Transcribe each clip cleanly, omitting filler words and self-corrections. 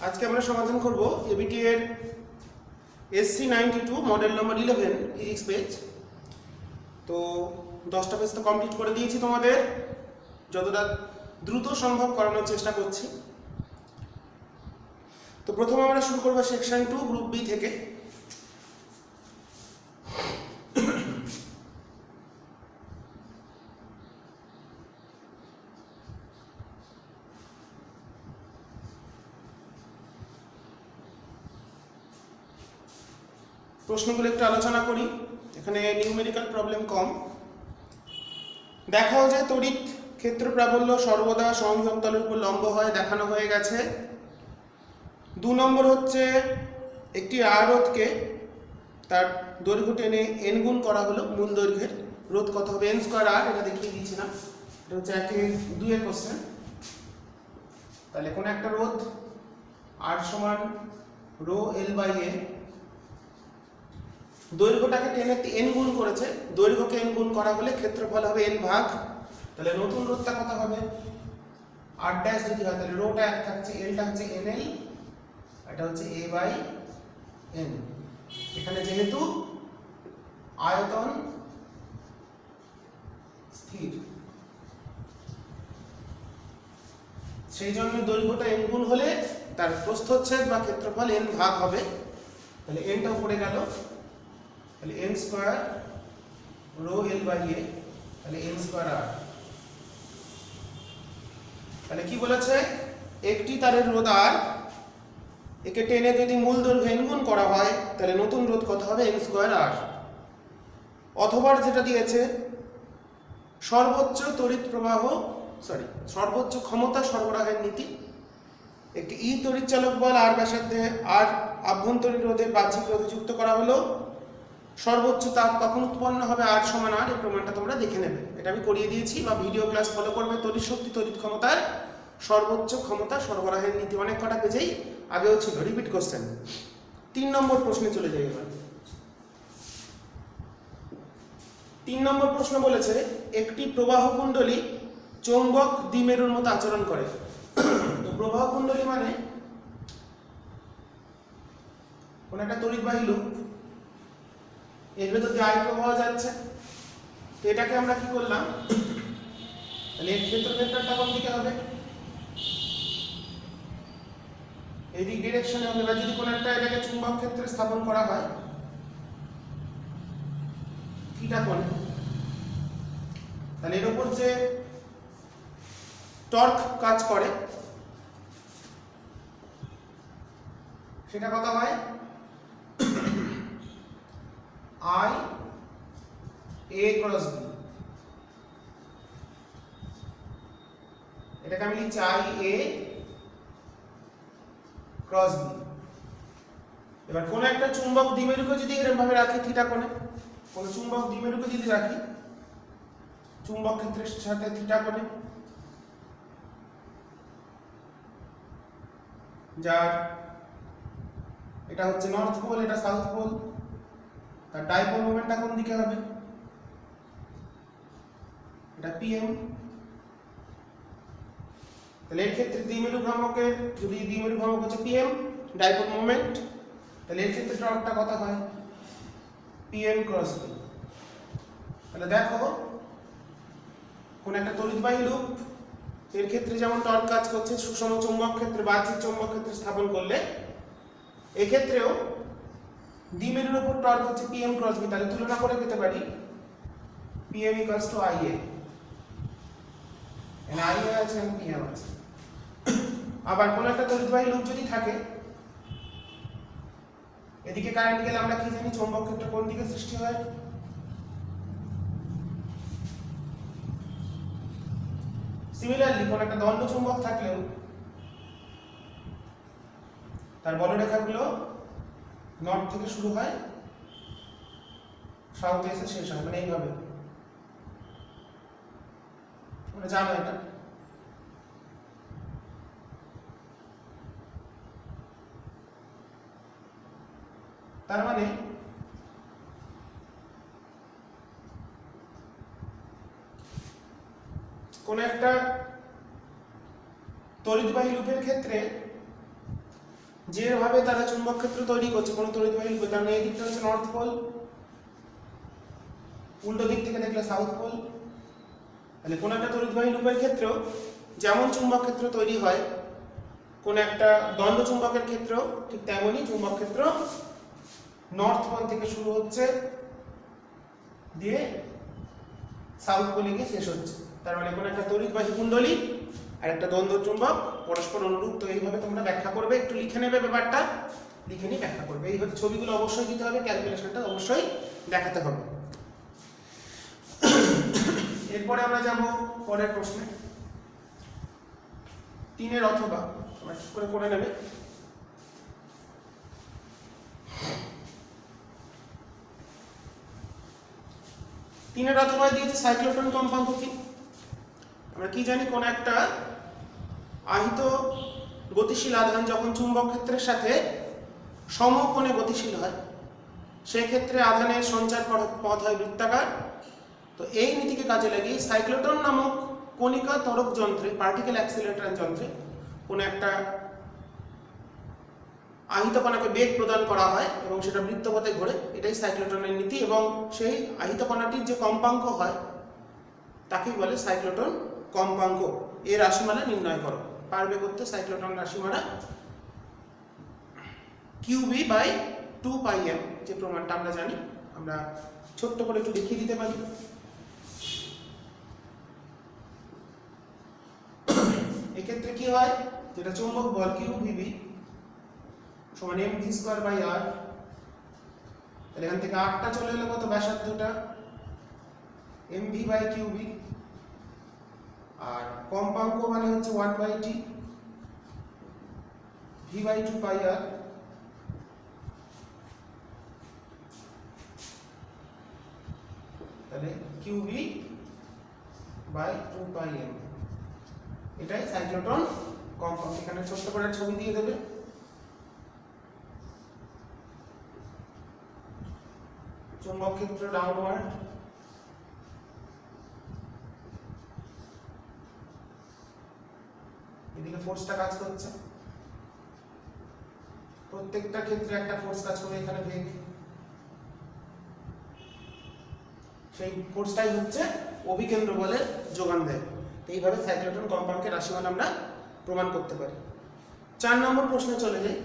আজকে আমরা সমাধান করব এবিটি এর SC 92 model number 11 physics page. তো 10টা পেজ তো কমপ্লিট করে দিয়েছি, তোমাদের যতটা দ্রুত সম্ভব করানোর চেষ্টা করছি। তো প্রথমে আমরা শুরু করব সেকশন 2 গ্রুপ বি থেকে। প্রশ্নগুলো একটু আলোচনা করি। এখানে নিউমেরিক্যাল প্রবলেম কম। দেখাও যে তড়িৎ ক্ষেত্র প্রাবল্য সর্বদা সংযোগ তলের উপর লম্ব হয়, দেখানো হয়ে গেছে। 2 নম্বর হচ্ছে একটি আর রোধকে তার দৈর্ঘ্য টেনে এন গুণ করা হলো, মূল দৈর্ঘ্যের রোধ কত হবে, এন স্কোয়ার আর। এটা দেখিয়ে দিয়েছিলাম, এটা হচ্ছে 1-2 এর কোশ্চেন। তাহলে কোন একটা রোধ আর সমান রো এল বাই এ, দৈর্ঘ্যটাকে টেনে এন গুণ করেছে, দৈর্ঘ্যকে এন গুণ করা হলে ক্ষেত্রফল হবে এন ভাগ। তাহলে নতুন রোধটা কত হবে, আর ড্যাশ যদি হয় তাহলে রোটা এক থাকছে, এলটা হচ্ছে এন এল, এটা হচ্ছে এ বাই এন। এখানে যেহেতু আয়তন স্থির, সেই জন্য দৈর্ঘ্যটা এন গুণ হলে তার প্রস্থচ্ছেদ বা ক্ষেত্রফল এন ভাগ হবে। তাহলে এনটা উপরে গেল, তাহলে n square rho l by a, তাহলে এন স্কোয়ার আর। তাহলে কি বলেছে, একটি তারের রোধ আর, একে টেনে যদি মূল দৈর্ঘ্য এন গুণ করা হয় তাহলে নতুন রোধ কত হবে, এন স্কোয়ার আর। অথবা যেটা দিয়েছে সর্বোচ্চ তড়িৎ প্রবাহ সর্বোচ্চ ক্ষমতা সরবরাহের নীতি। একটি ই তড়িৎচালক বল আর ব্যাসার্ধে আর আভ্যন্তরীণ রোধে বাহ্যিক রোধে যুক্ত করা হলো, সর্বোচ্চ তাপ কখন উৎপন্ন হবে, আর সমান আর। এই প্রমাণটা তোমরা দেখে নেবে, এটা আমি করিয়ে দিয়েছি বা ভিডিও ক্লাস ফলো করবে। তড়িৎ শক্তি তড়িৎ ক্ষমতার সর্বোচ্চ ক্ষমতা সরবরাহের নীতি অনেক কটা পেজেই আগেও ছিল, রিপিট কোশ্চেন। 3 নম্বর প্রশ্নে চলে যাই এবার। 3 নম্বর প্রশ্ন বলেছে একটি প্রবাহ কুণ্ডলী চৌম্বক দ্বিমেরুর মতো আচরণ করে। তো প্রবাহ কুণ্ডলী মানে কোন একটা তড়িৎবাহী লুপ, এর ভেতর দিয়ে আই প্রবাহ যাচ্ছে। তো এটাকে আমরা কি করলাম, তাহলে এর ক্ষেত্র ভেক্টরটা কোন দিকে হবে, এই দিক ডিরেকশনে হবে। বা যদি কোন একটা এটাকে চুম্বক ক্ষেত্রে স্থাপন করা হয় থিটা কোণে, তাহলে এর উপর যে টর্ক কাজ করে সেটা কত হয়, আই এ ক্রস বি। এটাকে আমি লিখছি আই এ ক্রস বি। এবার কোন একটা চুম্বক দ্বিমেরুকে যদি এরকম ভাবে রাখি থিটা কোণে, কোন চুম্বক দ্বিমেরুকে যদি রাখি চুম্বক ক্ষেত্রের সাথে থিটা কোণে, যার এটা হচ্ছে নর্থ পোল, এটা সাউথ পোল, তার ডাইপোল মোমেন্টটা কোন দিকে হবে, এটা পিএম। তাহলে এর ক্ষেত্রে দ্বিমেরু ভ্রামকের, যদি দ্বিমেরু ভ্রামক হচ্ছে পিএম, ডাইপোল মোমেন্ট, তাহলে এর ক্ষেত্রে টর্কটা কত হয়, পিএম ক্রস বি। তাহলে দেখো কোন একটা তড়িৎবাহী লুপ, এর ক্ষেত্রে যেমন টর্ক কাজ করছে সুষম চৌম্বক ক্ষেত্রে বাহ্যিক চৌম্বক ক্ষেত্রে স্থাপন করলে, এক্ষেত্রেও দ্বিমেরুর উপর টর্ক হচ্ছে পিএম ক্রস বি। তাহলে তুলনা করে পেতে পারি পিএম ইকুয়ালস টু আইএ, এখানে আইএ আছে এবং পিএম আছে। আবার কোন একটা তড়িৎবাহী লুপ যদি থাকে, এদিকে কারেন্ট গেলে আমরা কি জানি চৌম্বক ক্ষেত্র কোন দিকে সৃষ্টি হয়, সিমিলারলি কোন একটা দণ্ড চুম্বক থাকলেও তার বলরেখাগুলো নর্থ থেকে শুরু হয়, সাউথে এসে শেষ হয়, মানে এইভাবে, মানে জানো এটা। তার মানে কোন একটা তড়িৎবাহী লুপের ক্ষেত্রে যেভাবে তারা চুম্বক ক্ষেত্র তৈরি করছে কোনো তড়িৎবাহী লিখবে, কারণ এই দিকটা হচ্ছে নর্থ পোল, উল্টো দিক থেকে দেখলে সাউথ পোল। তাহলে কোন একটা তড়িৎবাহী লুপের ক্ষেত্রেও যেমন চুম্বক ক্ষেত্র তৈরি হয় কোন একটা দণ্ড চুম্বকের ক্ষেত্রেও ঠিক তেমনই চুম্বক ক্ষেত্র নর্থ পোল থেকে শুরু হচ্ছে দিয়ে সাউথ পোলে গিয়ে শেষ হচ্ছে। তার মানে কোন একটা তড়িৎবাহী কুণ্ডলী আর একটা দ্বন্দ্ব চুম্বক পরস্পর অনুরূপ। তো এইভাবে তোমরা ব্যাখ্যা করবে, একটু লিখে নেবে ব্যাপারটা, লিখে নিয়ে ব্যাখ্যা করবে। এই হচ্ছে ছবিগুলো অবশ্যই দিতে হবে, ক্যালকুলেশনটা অবশ্যই দেখাতে হবে। এরপরে আমরা যাব পরের প্রশ্নে, 3 অথবা তোমরা ঠিক করে নেবে। 3 অথবা দিয়েছে সাইক্লোট্রন কম্পাঙ্ক কি? আমরা কি জানি, কোন একটা আহিত গতিশীল আধান যখন চুম্বক ক্ষেত্রের সাথে সমকোণে গতিশীল হয় সেই ক্ষেত্রে আধানের সঞ্চার পথ হয় বৃত্তাকার। তো এই নীতিকে কাজে লাগিয়ে সাইক্লোট্রন নামক কণিকা ত্বরক যন্ত্রে, পার্টিকেল অ্যাক্সিলারেটর যন্ত্রে কোন একটা আহিত কণাকে বেগ প্রদান করা হয় এবং সেটা বৃত্তপথে ঘোরে। এটাই সাইক্লোট্রনের নীতি এবং সেই আহিত কণাটির যে কম্পাঙ্ক হয় তাকেই বলে সাইক্লোট্রন কম্পাঙ্ক। এর রাশিমালা নির্ণয় করো। পারবে করতে সাইক্লোট্রন রাশিমালা QB/2πm, যে প্রমাণটা আমরা জানি, আমরা ছোট্ট করে একটু দেখিয়ে দিতে পারি। এক্ষেত্রে কি হয়, যেটা চৌম্বক বল QVB সমান mv²/r। তাহলে এখান থেকে আরটা চলে এলো কত, ব্যাসার্ধটা mv/qb, আর কম্পাঙ্ক মানে হচ্ছে 1/t v/2πr। তাহলে QB/2πm, এটাই সাইক্লোট্রন কম্পাঙ্ক। এখানে ছোট্ট করে ছবি দিয়ে দেবে। চুম্বক ক্ষেত্র ডাউনওয়ার্ড, এদিকে ফোর্সটা কাজ করছে, প্রত্যেকটা ক্ষেত্রে একটা ফোর্স কাজ করে, এখানে বেগ, সেই ফোর্সটাই হচ্ছে অভিকেন্দ্র বলের যোগান দেয়। এইভাবে সাইক্লোট্রন কম্পাঙ্কের রাশিমালা আমরা প্রমাণ করতে পারি। 4 নম্বর প্রশ্নে চলে যাই।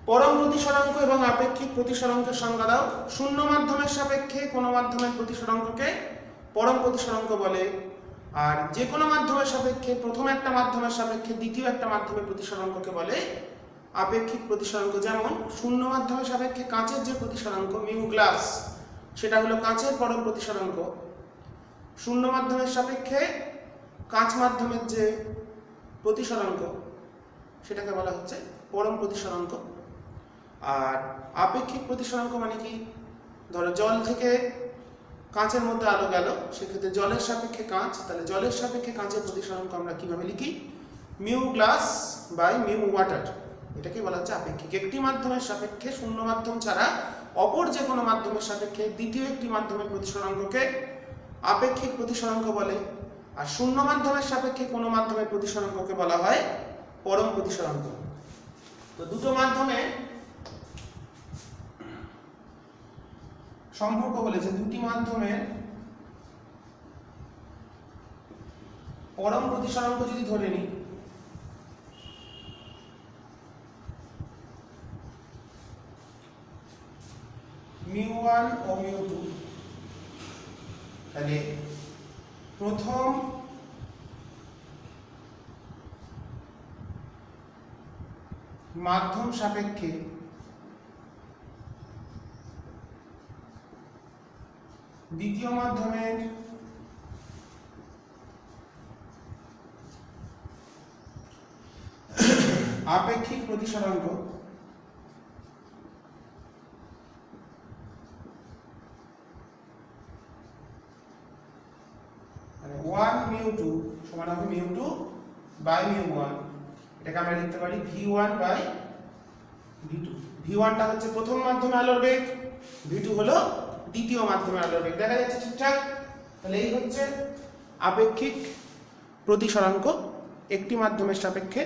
পরম প্রতিসরাঙ্ক এবং আপেক্ষিক প্রতিসরাঙ্কের সংজ্ঞা দাও। শূন্য মাধ্যমের সাপেক্ষে কোনো মাধ্যমের প্রতিসরাঙ্ককে পরম প্রতিসরাঙ্ক বলে, আর যে কোনো মাধ্যমের সাপেক্ষে প্রথম একটা মাধ্যমের সাপেক্ষে দ্বিতীয় একটা মাধ্যমের প্রতিসরাঙ্ককে বলে আপেক্ষিক প্রতিসরাঙ্ক। যেমন শূন্য মাধ্যমের সাপেক্ষে কাঁচের যে প্রতিসরাঙ্ক মিউ গ্লাস, সেটা হলো কাঁচের পরম প্রতিসরাঙ্ক। শূন্য মাধ্যমের সাপেক্ষে কাঁচ মাধ্যমের যে প্রতিসরাঙ্ক সেটাকে বলা হচ্ছে পরম প্রতিসরাঙ্ক। আর আপেক্ষিক প্রতিসরাঙ্ক মানে কি, ধরো জল থেকে কাঁচের মধ্যে আলো গেল, সেক্ষেত্রে জলের সাপেক্ষে কাঁচ, তাহলে জলের সাপেক্ষে কাঁচের প্রতিসরাঙ্ক আমরা কিভাবে লিখি, mu glass by mu water, এটাকে বলা হচ্ছে আপেক্ষিক। একটি মাধ্যমের সাপেক্ষে শূন্য মাধ্যম ছাড়া অপর যে কোনো মাধ্যমের সাপেক্ষে দ্বিতীয় একটি মাধ্যমের প্রতিসরাঙ্ককে আপেক্ষিক প্রতিসরাঙ্ক বলে, আর শূন্য মাধ্যমের সাপেক্ষে কোনো মাধ্যমের প্রতিসরাঙ্ককে বলা হয় পরম প্রতিসরাঙ্ক। তো দুটো মাধ্যমে সম্পর্ক বলেছে, দুটি মাধ্যমের পরম প্রতিসরাঙ্ক যদি ধরে নিই, μ1 ও μ2, তাহলে প্রথম মাধ্যম সাপেক্ষে দ্বিতীয় মাধ্যমের আপেক্ষিক প্রতিসরাঙ্ক মানে 1 μ2 সমান হবে μ2 বাই μ1। এটাকে আমরা লিখতে পারি v1 বাই v2। v1 টা হচ্ছে প্রথম মাধ্যমে আলোর বেগ, v2 হলো দ্বিতীয় মাধ্যমে আলোর বেগ। দেখা যাচ্ছে ঠিকঠাক? তাহলে এই হচ্ছে আপেক্ষিক প্রতিসরাঙ্ক। একটি মাধ্যমের সাপেক্ষে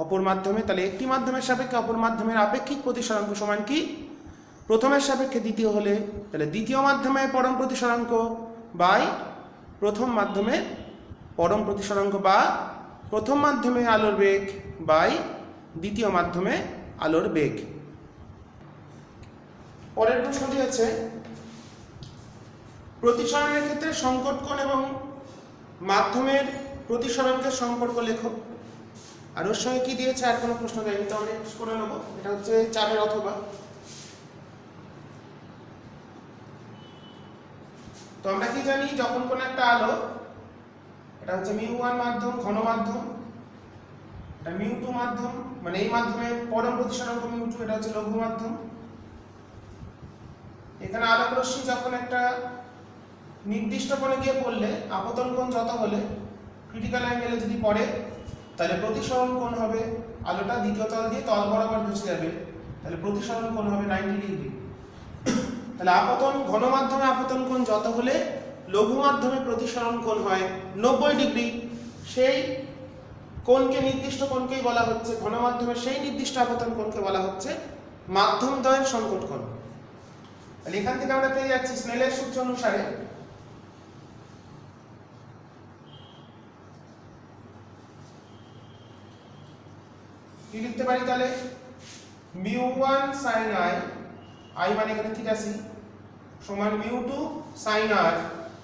অপর মাধ্যমে, তাহলে একটি মাধ্যমের সাপেক্ষে অপর মাধ্যমের আপেক্ষিক প্রতিসরাঙ্ক সমান কি? প্রথমের সাপেক্ষে দ্বিতীয় হলে তাহলে দ্বিতীয় মাধ্যমে পরম প্রতিসরাঙ্ক বাই প্রথম মাধ্যমে পরম প্রতিসরাঙ্ক, বা প্রথম মাধ্যমে আলোর বেগ বাই দ্বিতীয় মাধ্যমে আলোর বেগ। পরের প্রশ্ন দিয়েছে প্রতিসরণের ক্ষেত্রে সংকট কোণ এবং মাধ্যমের প্রতিসরাঙ্কের সম্পর্ক লেখো। আর ওর সঙ্গে কি দিয়েছে আর কোনো প্রশ্ন দেয়নি, তাহলে করে নেবো। এটা হচ্ছে 4 অথবা। তো আমরা কি জানি, যখন কোন একটা আলো, এটা হচ্ছে μ1 মাধ্যম ঘন মাধ্যম, এটা μ2 মাধ্যম, মানে এই মাধ্যমের পরম প্রতিসরাঙ্ক μ2, এটা হচ্ছে লঘু মাধ্যম। এখানে আলোক রশ্মি যখন একটা নির্দিষ্ট কোণে গিয়ে পড়লে, আপতন কোণ যত হলে ক্রিটিক্যাল অ্যাঙ্গেলে যদি পড়ে, তাহলে প্রতিসরণ কোণ হবে, আলোটা দ্বিতীয় তল দিয়ে তল বরাবর ঘুষে যাবে, তাহলে প্রতিসরণ কোণ হবে 90 ডিগ্রি। তাহলে আপতন ঘন মাধ্যমে আপতন কোণ যত হলে লঘু মাধ্যমে প্রতিসরণ কোণ হয় 90 ডিগ্রি। সেই কোণকে, নির্দিষ্ট কোণকেই বলা হচ্ছে, ঘন মাধ্যমে সেই নির্দিষ্ট আপতন কোণকে বলা হচ্ছে মাধ্যম দ্বয়ের সংকট কোণ। তাহলে এখান থেকে আমরা পেয়ে যাচ্ছি স্নেলের সূত্র অনুসারে কি লিখতে পারি, তাহলে μ1 sin i, i মানে এখানে থিটা c, সমান μ2 sin r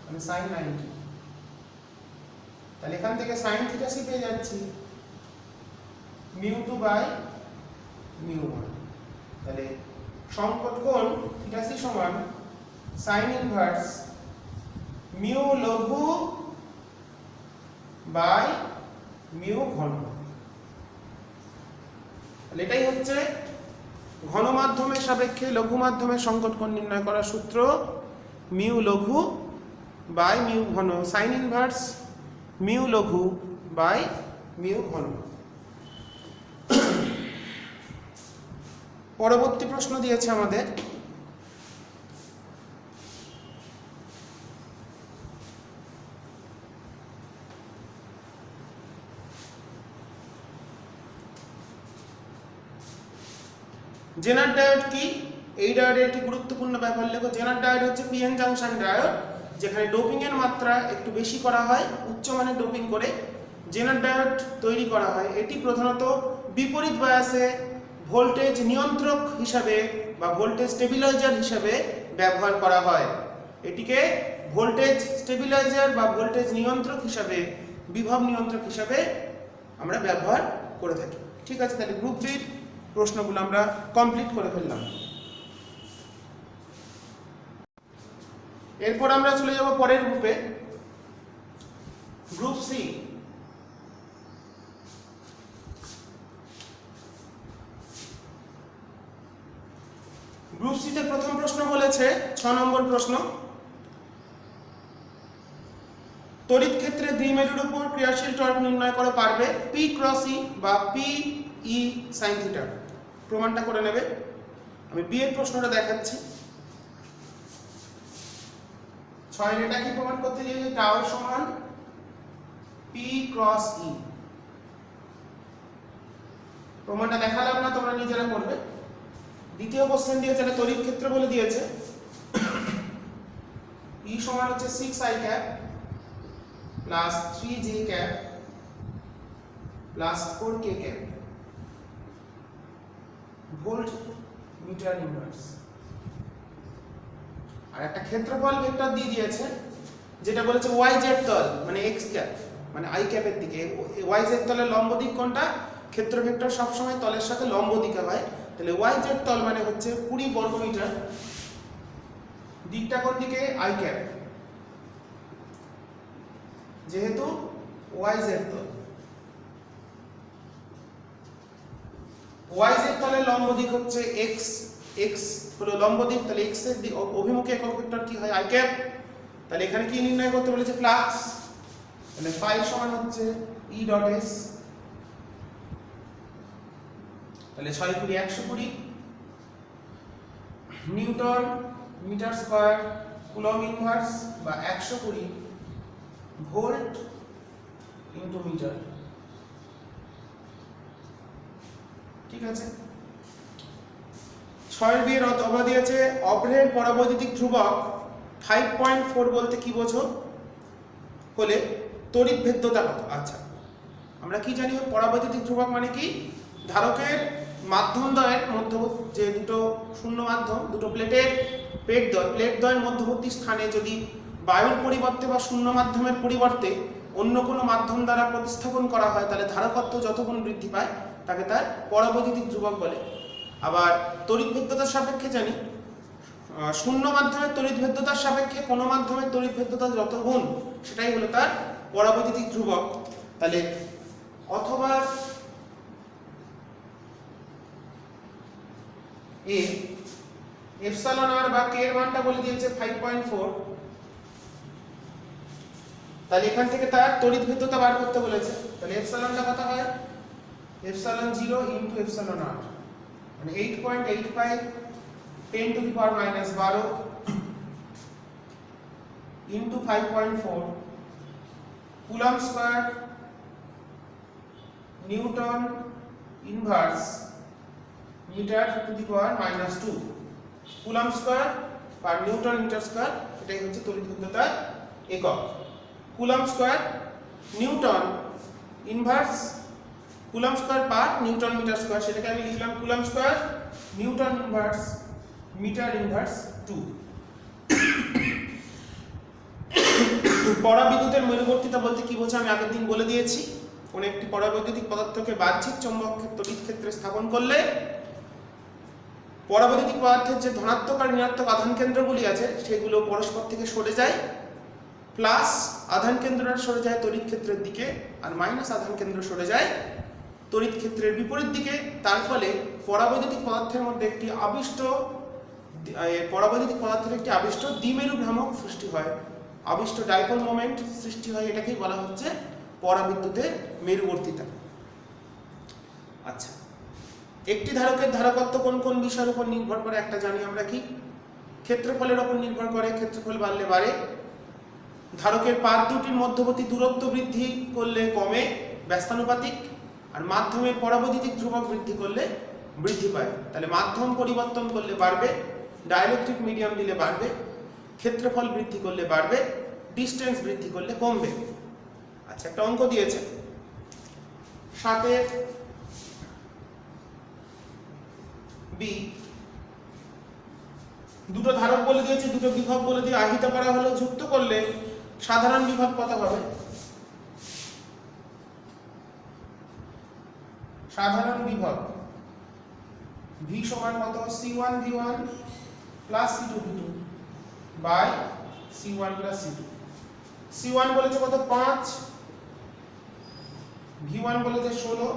মানে sin 90। তাহলে এখান থেকে sin থিটা c পেয়ে যাচ্ছি μ2 বাই μ1। তাহলে সংকট কোণ থিটা c সমান sin ইনভার্স μ লঘু বাই μ ঘন। তাহলে এটাই হচ্ছে ঘন মাধ্যমের সাপেক্ষে লঘু মাধ্যমের সংকট কোণ নির্ণয় করার সূত্র, μ লঘু বাই μ ঘন, sin ইনভার্স μ লঘু বাই μ ঘন। পরবর্তী প্রশ্ন দিয়েছে আমাদের জেনার ডায়োড কি? এই ডায়োডের একটি গুরুত্বপূর্ণ ব্যাপার লেখো। জেনার ডায়োড হচ্ছে পিএন জাংশন ডায়োড, যেখানে ডোপিং এর মাত্রা একটু বেশি করা হয়, উচ্চমানের ডোপিং করে জেনার ডায়োড তৈরি করা হয়। এটি প্রধানত বিপরীত বায়াসে ভোল্টেজ নিয়ন্ত্রক হিসাবে বা ভোল্টেজ স্টেবিলাইজার হিসাবে ব্যবহার করা হয়। এটিকে ভোল্টেজ স্টেবিলাইজার বা ভোল্টেজ নিয়ন্ত্রক হিসাবে, বিভব নিয়ন্ত্রক হিসাবে আমরা ব্যবহার করে থাকি। ঠিক আছে, তাহলে গ্রুপ বির প্রশ্নগুলো আমরা কমপ্লিট করে ফেললাম। এরপর আমরা চলে যাব পরের গ্রুপে, গ্রুপ সি। গ্রুপ সিতে প্রথম প্রশ্ন বলেছে 6 নম্বর প্রশ্ন, তড়িৎ ক্ষেত্রে দ্বিমেরুর উপর ক্রিয়াশীল টর্ক নির্ণয় করে পারবে পি ক্রস ই বা পি ই সাইন থিটা। প্রমাণটা করে নেবে। আমি বি এর প্রশ্নটা দেখাচ্ছি। 6 এটা কি প্রমাণ করতে দিয়েছে, টাও সমান পি ক্রস ই। প্রমাণটা দেখালাম না, তোমরা নিজেরা করবে। দ্বিতীয় কোশ্চেন দিয়েছে, এটা তড়িৎ ক্ষেত্র বলে দিয়েছে, ই সমান হচ্ছে 6i cap plus 3j cap plus 4k cap volt meter inverse. আর একটা ক্ষেত্রফল ভেক্টর দিয়ে দিয়েছে, যেটা বলেছে yz তল মানে x ক্যাপ মানে i ক্যাপের দিকে। yz তলের লম্ব দিক কোনটা? ক্ষেত্র ভেক্টর সবসময় তলের সাথে লম্ব দিকে হয়। তাহলে yz তল মানে হচ্ছে 20 বর্গ মিটার, দিকটা কোন দিকে? i ক্যাপ, যেহেতু yz তল। yz তলের লম্ব দিক হচ্ছে x, x হলো লম্ব দিক, তাহলে x এর দিক অভিমুখে একক ভেক্টর কি হয়? i cap. তাহলে এখানে কি নির্ণয় করতে বলেছে? ফ্লাক্স। তাহলে ফাই সমান হচ্ছে e ডট s। তাহলে 6 × 120 newton metre square coulomb inverse বা 120 ভোল্ট ইনটু মিটার। ঠিক আছে। 6 বিয়ের অথবা দিয়েছে অভ্রের পরাবৈদ্যুতিক ধ্রুবক 5.4 বলতে কি বোঝো হলে তড়িৎ ভেদ্যতা কত। আচ্ছা, আমরা কি জানি পরাবৈদ্যুতিক ধ্রুবক মানে কি, ধারকের মাধ্যম দ্বয়ের মধ্যবর্তী যে দুটো শূন্য মাধ্যম, দুটো প্লেটের প্লেট দ্বয়ের মধ্যবর্তী স্থানে যদি বায়ুর পরিবর্তে বা শূন্য মাধ্যমের পরিবর্তে অন্য কোনো মাধ্যম দ্বারা প্রতিস্থাপন করা হয় তাহলে ধারকত্ব যত গুণ বৃদ্ধি পায় তাকে তার পরাবৈদ্যুতিক ধ্রুবক বলে। আবার তড়িৎ ভেদ্যতার সাপেক্ষে জানি শূন্য মাধ্যমের তড়িৎ ভেদ্যতার সাপেক্ষে কোনো মাধ্যমের তড়িৎ ভেদ্যতা যত গুণ সেটাই হলো তার পরাবৈদ্যুতিক ধ্রুবক। তাহলে অথবা এ এপসাইলন আর বা কে এর মানটা বলে দিয়েছে 5.4, তাহলে এখান থেকে তার তড়িৎ ভেদ্যতা বার করতে বলেছে। তাহলে এপসাইলনটা কত হয়, এপসাইলন 0 ইনটু এপসাইলন আর মানে 8.85 10 to the power minus 12 into 5.4 coulomb square newton inverse metre to the power minus 2। Coulomb square per newton metre square, এটাই হচ্ছে তড়িৎ ভেদ্যতার একক। Coulomb square newton inverse coulomb square per newton metre square, সেটাকে আমি লিখলাম coulomb square newton inverse metre inverse 2। পরাবিদ্যুতের মেরুবর্তিতা বলতে কি বোঝো আমি আগের দিন বলে দিয়েছি। কোন একটি পরাবৈদ্যুতিক পদার্থকে বাহ্যিক চৌম্বক তড়িৎ ক্ষেত্রে স্থাপন করলে পরাবৈদ্যুতিক পদার্থের যে ধনাত্মক আর ঋণাত্মক আধান কেন্দ্রগুলি আছে সেগুলো পরস্পর থেকে সরে যায়, প্লাস আধান কেন্দ্রটা সরে যায় তড়িৎ ক্ষেত্রের দিকে আর মাইনাস আধান কেন্দ্র সরে যায় তড়িৎ ক্ষেত্রের বিপরীত দিকে। তার ফলে পরাবৈদ্যুতিক পদার্থের মধ্যে একটি আবিষ্ট দ্বিমেরু ভ্রামক সৃষ্টি হয়, আবিষ্ট ডাইপোল মোমেন্ট সৃষ্টি হয়, এটাকেই বলা হচ্ছে পরাবিদ্যুতের মেরুবর্তিতা। আচ্ছা, একটি ধারকের ধারকত্ব কোন কোন বিষয়ের উপর নির্ভর করে একটা জানি আমরা কি, ক্ষেত্রফলের উপর নির্ভর করে, ক্ষেত্রফল বাড়লে বাড়ে। ধারকের পাত দুটির মধ্যবর্তী দূরত্ব বৃদ্ধি করলে কমে ব্যস্তানুপাতিক, আর মাধ্যমের পরাবৈদ্যুতিক ধ্রুবক বৃদ্ধি করলে বৃদ্ধি পায়। তাহলে মাধ্যম পরিবর্তন করলে বাড়বে, ডাইলেকট্রিক মিডিয়াম দিলে বাড়বে, ক্ষেত্রফল বৃদ্ধি করলে বাড়বে, ডিস্টেন্স বৃদ্ধি করলে কমবে। আচ্ছা, একটা অঙ্ক দিয়েছে 7 বি, দুটো ধারক বলে দিয়েছে, দুটো বিভব বলে দিয়ে আহিত করা হলো, যুক্ত করলে সাধারণ বিভব কত হবে। সাধারণ বিভব V সমান কত, C1 V1 plus C2 V2 by C1 plus C2। C1 বলেছে কত 5, V1 বলেছে 16,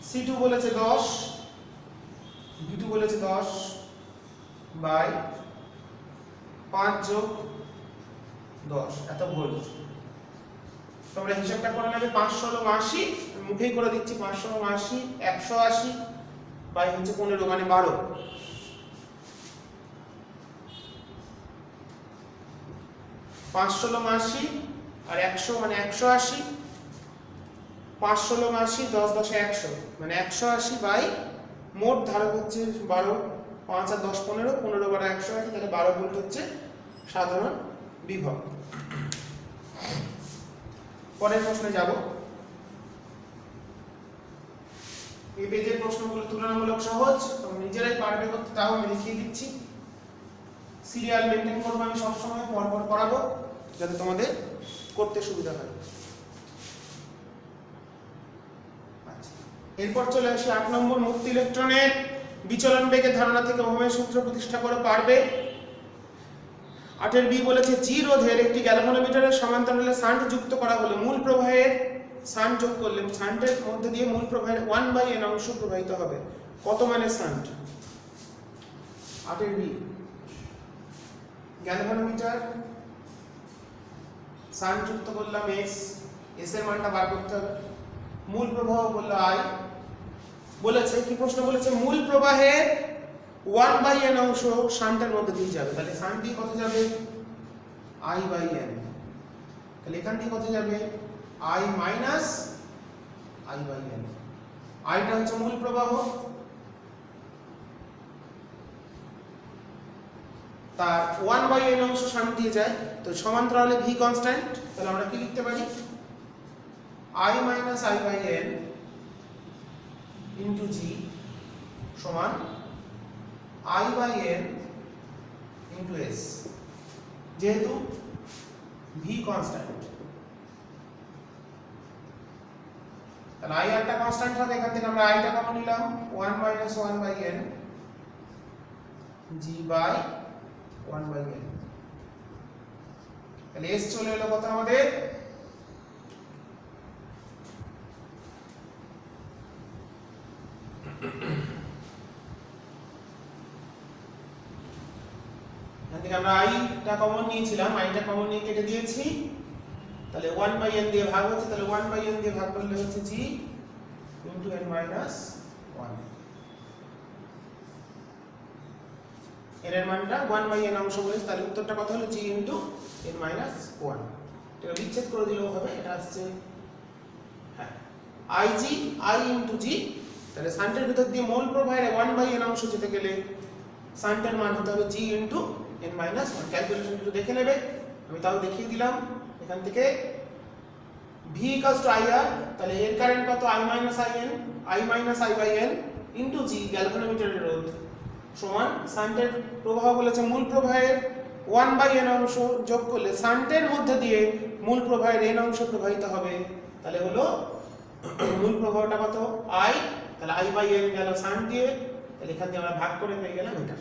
C2 বলেছে 10, V2 বলেছে 10 বাই 5 যোগ 10 এত ভোল্ট। তোমরা হিসাবটা করে নেবে, 5 16 80, মুখেই করে দিচ্ছি 5 16 80 180 বাই হচ্ছে 15 মানে 12। 5 16 80 আর 100 মানে 180, 5 16 80 10 10 100 মানে 180 বাই মোট ধারক হচ্ছে 12, 5 আর 10 15, 15 বাই 180, তাহলে 12 ভোল্ট হচ্ছে সাধারণ বিভব। পরের প্রশ্নে যাব। এই পেজের প্রশ্নগুলো তুলনামূলক সহজ, তোমরা নিজেরাই পারবে করতে, তাও আমি দেখিয়ে দিচ্ছি। সিরিয়াল মেনটেন করবো আমি সবসময়, পরপর করাবো যাতে তোমাদের করতে সুবিধা হয়। আচ্ছা, এরপর চলে আসি 8 নম্বর, মুক্ত ইলেকট্রনের বিচলন বেগের ধারণা থেকে ওহমের সূত্র প্রতিষ্ঠা করে পারবে। 8 বি বলেছে জি রোধের একটি গ্যালভানোমিটারের সমান্তরালে শান্ট যুক্ত করা হলে মূল প্রবাহের শান্ট যোগ করলে শান্টের মধ্যে দিয়ে মূল প্রবাহের 1/n অংশ প্রবাহিত হবে। কত মানের শান্ট? 8 বি গ্যালভানোমিটার শান্ট যুক্ত করলাম x, s এর মানটা বার করতে হবে। মূল প্রবাহ বললো I, বলেছে কি প্রশ্ন বলেছে মূল প্রবাহের 1/n অংশ শান্টের মধ্যে দিয়ে যাবে, তাহলে শান্ট দিয়ে কত যাবে I/n, তাহলে এখান দিয়ে কত যাবে I - আই বাই এন। আইটা হচ্ছে মূল প্রবাহ, তার 1/n অংশ শান্ট দিয়ে যায়, তো সমান্তরালে ভি কনস্ট্যান্ট, তাহলে আমরা কি লিখতে পারি, I minus I by n into G সমান I by n into S, যেহেতু V কনস্ট্যান্ট, তাহলে I একটা কনস্ট্যান্ট হবে, এখান থেকে আমরা I টা কমন নিলাম, 1 minus 1 by n G by 1 by n, তাহলে S চলে এলো কত আমাদের, আমরা i টা কমন নিয়েছিলাম, i টা কমন নিয়ে কেটে দিয়েছি, তাহলে 1/n দিয়ে ভাগ হচ্ছে, তাহলে 1/n দিয়ে ভাগ করলে হচ্ছে g into n minus 1, এর মানটা 1/n অংশ বলেছে, তাহলে উত্তরটা কত হলো g into n minus 1। এটা বিচ্ছেদ করে দিলেও হবে, এটা আসছে হ্যাঁ ig i into g, তাহলে শান্টের ভিতর দিয়ে মোল প্রবাহের 1/n অংশ যেতে গেলে শান্টের মান হতে হবে g into n minus 1। Calculation একটু দেখে নেবে, আমি তাও দেখিয়ে দিলাম। এখান থেকে v equals to ir, তাহলে এর কারেন্ট কত, i minus i by n into g গ্যালভানোমিটারের রোধ সমান শান্টের প্রবাহ বলেছে মূল প্রবাহের 1/n অংশ যোগ করলে শান্টের মধ্যে দিয়ে মূল প্রবাহের n অংশ প্রবাহিত হবে, তাহলে হলো মূল প্রবাহটা কত i, তাহলে i by n গেল শান্ট দিয়ে, তাহলে এখান থেকে আমরা ভাগ করে পেয়ে গেলাম এটা।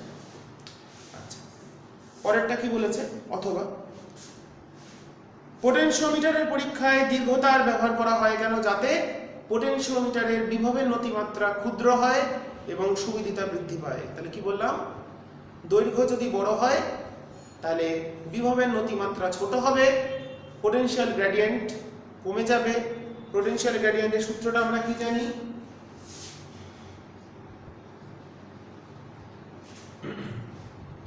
আচ্ছা, পরেরটা কি বলেছে, অথবা পোটেনশিওমিটারের পরীক্ষায় দীর্ঘতার ব্যবহার করা হয় কেন, যাতে পোটেনশিওমিটারের বিভবের নতিমাত্রা ক্ষুদ্র হয় এবং সুবিদিতা বৃদ্ধি পায়। তাহলে কি বললাম, দৈর্ঘ্য যদি বড় হয় তাহলে বিভবের নতিমাত্রা ছোট হবে, পোটেনশিয়াল গ্রেডিয়েন্ট কমে যাবে। পোটেনশিয়াল গ্রেডিয়েন্টের সূত্রটা আমরা কি জানি,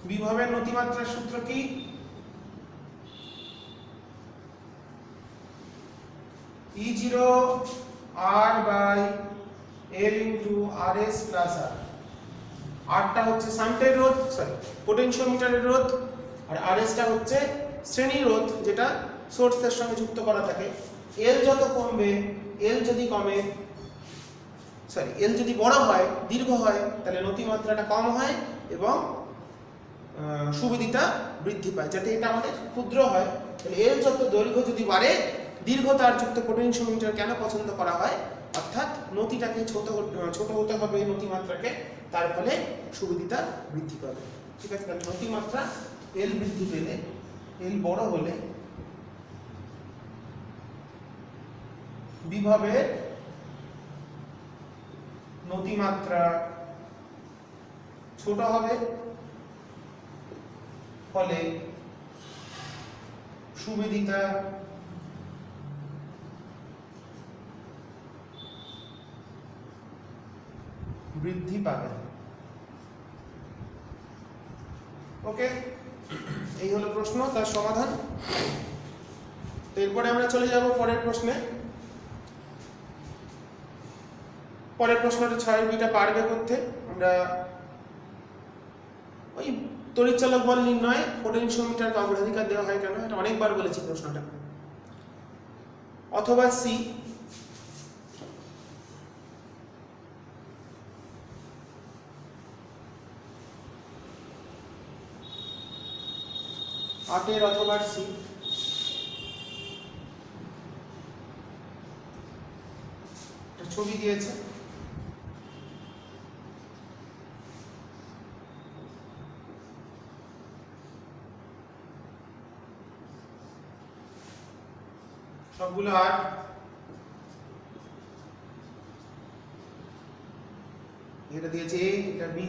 বিভবের নতিমাত্রার সূত্র কি, E0 R by L into RS plus R। আরটা হচ্ছে শান্টের রোধ, সরি পোটেনশিওমিটারের রোধ, আর RS টা হচ্ছে শ্রেণী রোধ যেটা সোর্সের সঙ্গে যুক্ত করা থাকে। L যত কমবে, L যদি কমে, সরি L যদি বড় হয়, দীর্ঘ হয়, তাহলে নতিমাত্রাটা কম হয় এবং সুবিদিতা বৃদ্ধি পায়। যাতে এটা আমাদের ক্ষুদ্র হয়, তাহলে L যত দৈর্ঘ্য যদি বাড়ে, দীর্ঘতার যুক্ত পোটেনশিওমিটার কেন পছন্দ করা হয়, অর্থাৎ নতিটাকে ছোট হতে হবে নতিমাত্রাকে, তার ফলে সুবিদিতা বৃদ্ধি পাবে। ঠিক আছে, তাহলে নতিমাত্রা L বৃদ্ধি পেলে, L বড় হলে বিভবের নতিমাত্রা ছোট হবে, ফলে সুবিদিতা বৃদ্ধি পাবে। ওকে, এই হলো প্রশ্ন, তার সমাধান। তো এরপরে আমরা চলে যাব পরের প্রশ্নে। পরের প্রশ্নটা 6 বিটা পারবে করতে। আমরা ওই তড়িৎচালক বল নির্ণয় পোটেনশিওমিটারকে অগ্রাধিকার দেওয়া হয় কেন, এটা অনেকবার বলেছি প্রশ্নটা। অথবা সি, আটের অথবা সি, ছবি দিয়েছে, সবগুলো আর এটা দিয়েছে এ, এটা বি,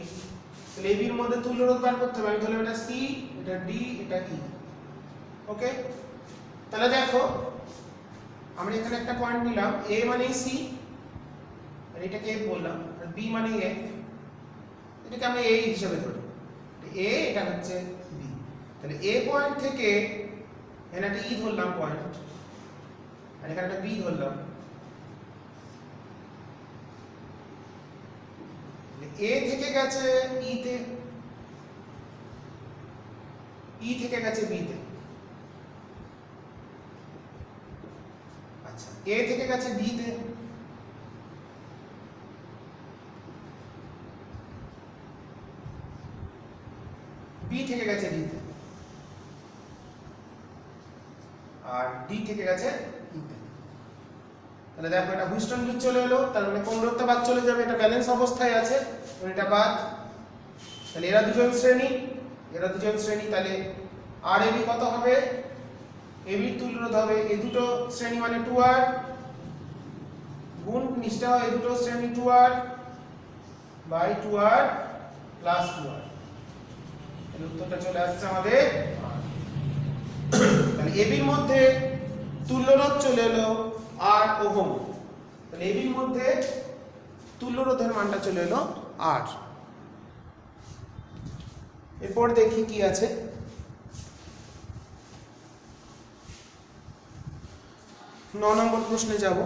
তাহলে এ বির মধ্যে তুল্য রোধ বার করতে হবে। আমি ধরলাম এটা সি, এটা ডি, এটা ই। ওকে, তাহলে দেখো আমরা এখানে একটা পয়েন্ট নিলাম, এ মানে সি, আর এটাকে এফ বললাম, আর বি মানে এফ, এটাকে আমরা এ হিসেবে ধরি, এ এটা হচ্ছে বি। তাহলে এ পয়েন্ট থেকে এখানে একটা ই ধরলাম পয়েন্ট, আর এখানে একটা বি ধরলাম, এ থেকে গেছে ই তে, ই থেকে গেছে বি তে, আচ্ছা এ থেকে গেছে ডি তে, বি থেকে গেছে ডি তে, আর ডি থেকে গেছে ই তে। তাহলে দেখো এটা হুইস্টন ব্রিজ চলে এলো, তার মানে কোন রোধটা বাদ চলে যাবে, এটা ব্যালেন্স অবস্থায় আছে, এটা বাদ। তাহলে এরা দুজন শ্রেণী, এরা দুজন শ্রেণী, তাহলে আর এবি কত হবে, এবি তুল্য রোধ হবে এই দুটো শ্রেণী মানে 2r গুণ নিচটা এই দুটো শ্রেণী 2r by 2r plus 2r। তাহলে উত্তরটা চলে আসছে আমাদের। তাহলে এবির মধ্যে তুল্য রোধ চলে এলো 8 ওহম, তাহলে এবির মধ্যে তুল্য রোধের মানটা চলে এলো 8। এরপর দেখি কি আছে। 9 নম্বর প্রশ্নে যাব।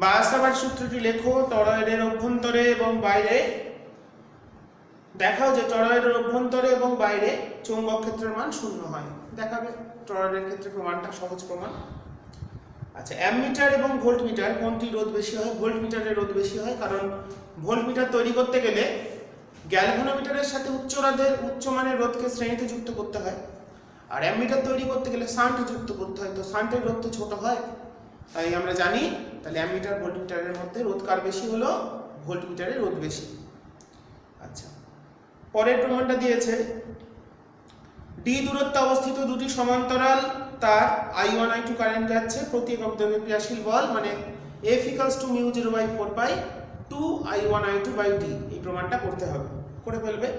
বায়োসাভার্ট সূত্রটি লেখো, টরয়েডের অভ্যন্তরে এবং বাইরে দেখাও যে টরয়েডের অভ্যন্তরে এবং বাইরে চৌম্বক ক্ষেত্রের মান 0 হয়। দেখাবে টরয়েডের ক্ষেত্রে প্রমাণটা, সহজ প্রমাণ। আচ্ছা অ্যামমিটার এবং ভোল্টমিটার কোনটি রোধ বেশি হয়? ভোল্টমিটারের রোধ বেশি হয়, কারণ ভোল্টমিটার তৈরি করতে গেলে গ্যালভানোমিটারের সাথে উচ্চমানের রোধকে শ্রেণীতে যুক্ত করতে হয়, আর অ্যামমিটার তৈরি করতে গেলে শান্ট যুক্ত করতে হয়, তো শান্টের রোধ তো ছোট হয়, তাই আমরা জানি। তাহলে অ্যামমিটার ভোল্টমিটারের মধ্যে রোধ কার বেশি হলো? ভোল্টমিটারের রোধ বেশি। আচ্ছা পরের প্রমাণটা দিয়েছে, ডি দূরত্বে অবস্থিত দুটি সমান্তরাল তার I1 I2 কারেন্ট যাচ্ছে, প্রতি একক দৈর্ঘ্যে ক্রিয়াশীল বল মানে F = μ0/4π 2 I1 I2 / d। এই প্রমাণটা করতে হবে, করে ফেলবে।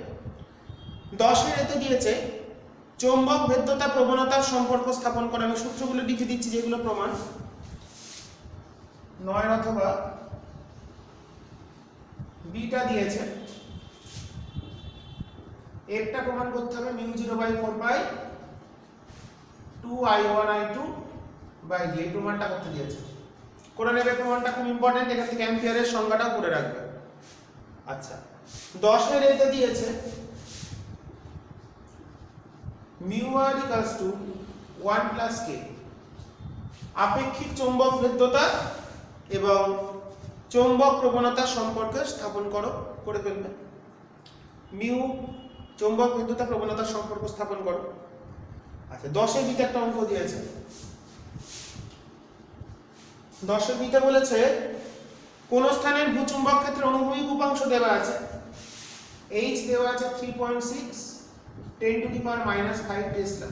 10 এর এতে দিয়েছে চৌম্বক ভেদ্যতা প্রবণতার সম্পর্ক স্থাপন করে, আমি সূত্রগুলো লিখে দিচ্ছি যেগুলো প্রমাণ। 9 অথবা বিটা দিয়েছে, একটা প্রমাণ করতে হবে μ0/4π 2 I1 I2 / d। এই প্রমাণটা করতে দিয়েছে, করে নেবে। প্রমাণটা খুব ইম্পর্টেন্ট, এখান থেকে অ্যাম্পিয়ারের সংজ্ঞাটাও করে রাখবে। আচ্ছা 10 এর এতে দিয়েছে μr = 1 + k, আপেক্ষিক চৌম্বক ভেদ্যতা এবং চৌম্বক প্রবণতা সম্পর্কে স্থাপন করো, করে ফেলবে। মিউ চৌম্বক ভেদ্যতা প্রবণতার সম্পর্ক স্থাপন করো। আচ্ছা 10 এর বিতে একটা অঙ্ক দিয়েছে। 10 এর বিতে বলেছে কোন স্থানের ভূচুম্বক ক্ষেত্রে অনুভূমিক উপাংশ দেওয়া আছে, h দেওয়া আছে 3.6 10⁻⁻5 টেসলা,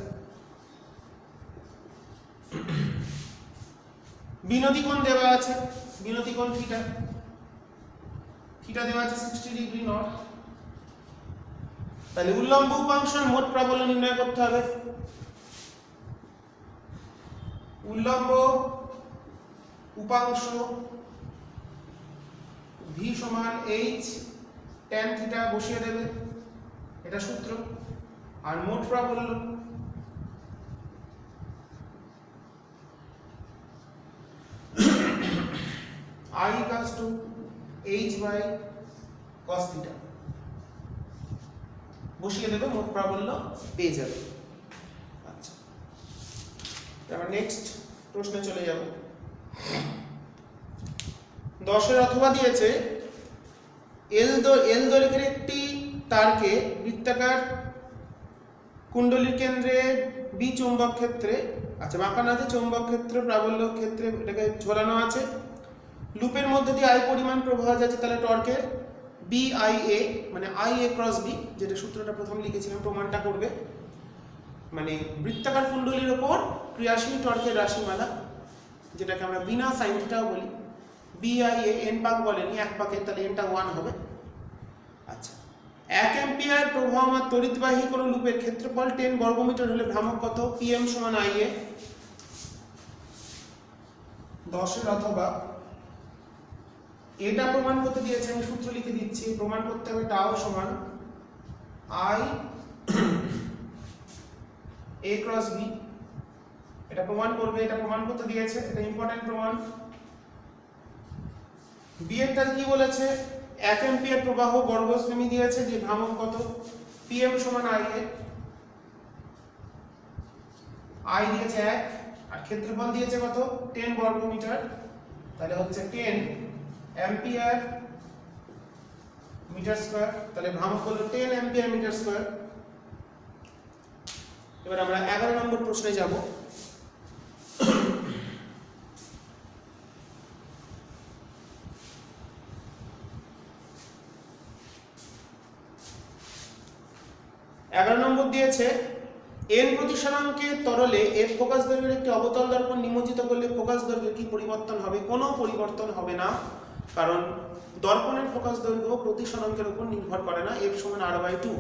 বিনোদী কোণ দেওয়া আছে, বিনোদী কোণ থিটা, থিটা দেওয়া আছে 60 ডিগ্রি নর্থ। তাহলে উল্লম্ব উপাংশের মোট প্রাবল্য নির্ণয় করতে হবে। উল্লম্ব উপাংশ v = h tan থিটা বসিয়ে দেবে, এটা সূত্র। আর মোট প্রাবল্য I = h/cos থিটা বসিয়ে দেবে, মোট প্রাবল্য পেয়ে যাবে। আচ্ছা এবার নেক্সট প্রশ্নে চলে যাব। 10 এর অথবা দিয়েছে এল দৈর্ঘ্যের একটি তারকে বৃত্তাকার কুণ্ডলীর কেন্দ্রে বি চৌম্বক ক্ষেত্রে, আচ্ছা বাঁকানো আছে, চৌম্বক ক্ষেত্র প্রাবল্য ক্ষেত্রে এটাকে ঝোলানো আছে, লুপের মধ্যে দিয়ে I পরিমাণ প্রবাহ যাচ্ছে, তাহলে টর্কের BIA মানে IA × B, যেটা সূত্রটা প্রথম লিখেছিলাম, প্রমাণটা করবে। মানে বৃত্তাকার কুণ্ডলীর উপর ক্রিয়াশীল টর্কের রাশিমালা, যেটাকে আমরা বিনা সাইন থিটাও বলি। BIA n পাক বলেনি, এক পাকে, তাহলে nটা 1 হবে। আচ্ছা 1 অ্যাম্পিয়ার প্রবাহমান তড়িৎবাহী কোনো লুপের ক্ষেত্রফল 10 বর্গমিটার হলে ভ্রামক কত? PM = IA। 10 এর অথবা এটা প্রমাণ করতে দিয়েছে, আমি সূত্র লিখে দিচ্ছি। প্রমাণ করতে হবে টাও সমান I A × B, এটা প্রমাণ করবে, এটা প্রমাণ করতে দিয়েছে, এটা ইম্পর্টেন্ট প্রমাণ। বি এরটা কি বলেছে 1 অ্যাম্পিয়ার প্রবাহ বর্গশ্রেণী দিয়েছে, যে ভ্রামক কত পিএম সমান আই এ, আই দিয়েছে 1 আর ক্ষেত্রফল দিয়েছে কত 10 বর্গ মিটার, তাহলে হচ্ছে 10 অ্যাম্পিয়ার মিটার স্কয়ার, তাহলে ভ্রামক হলো 10 অ্যাম্পিয়ার মিটার স্কয়ার। এবার আমরা 11 নম্বর প্রশ্নে যাব। নম্বর দিয়েছে এন প্রতিসরাঙ্কে তরলে এর ফোকাস দৈর্ঘ্যের একটি অবতল দর্পণ নিমজ্জিত করলে ফোকাস দৈর্ঘ্যের কি পরিবর্তন হবে? কোনো পরিবর্তন হবে না, কারণ দর্পণের ফোকাস দৈর্ঘ্য প্রতিসরাঙ্কের উপর নির্ভর করে না, F সমান R/2।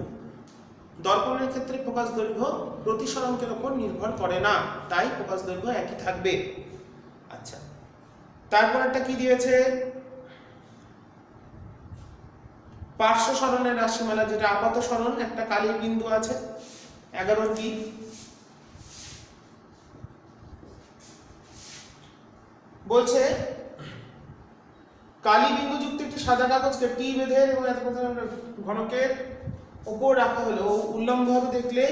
দর্পণের ক্ষেত্রে ফোকাস দৈর্ঘ্য প্রতিসরাঙ্কের উপর নির্ভর করে না, তাই ফোকাস দৈর্ঘ্য একই থাকবে। আচ্ছা, তারপর একটা কি দিয়েছে পার্শ্ব সরণের রাশিমালা, যেটা আপাত সরণ, একটা কালির বিন্দু আছে 11টি, বলছে কালি বিন্দু যুক্ত একটি সাদা কাগজকে টি বেঁধে এবং ঘনকের উপর রাখা হলো, উল্লম্বভাবে দেখলে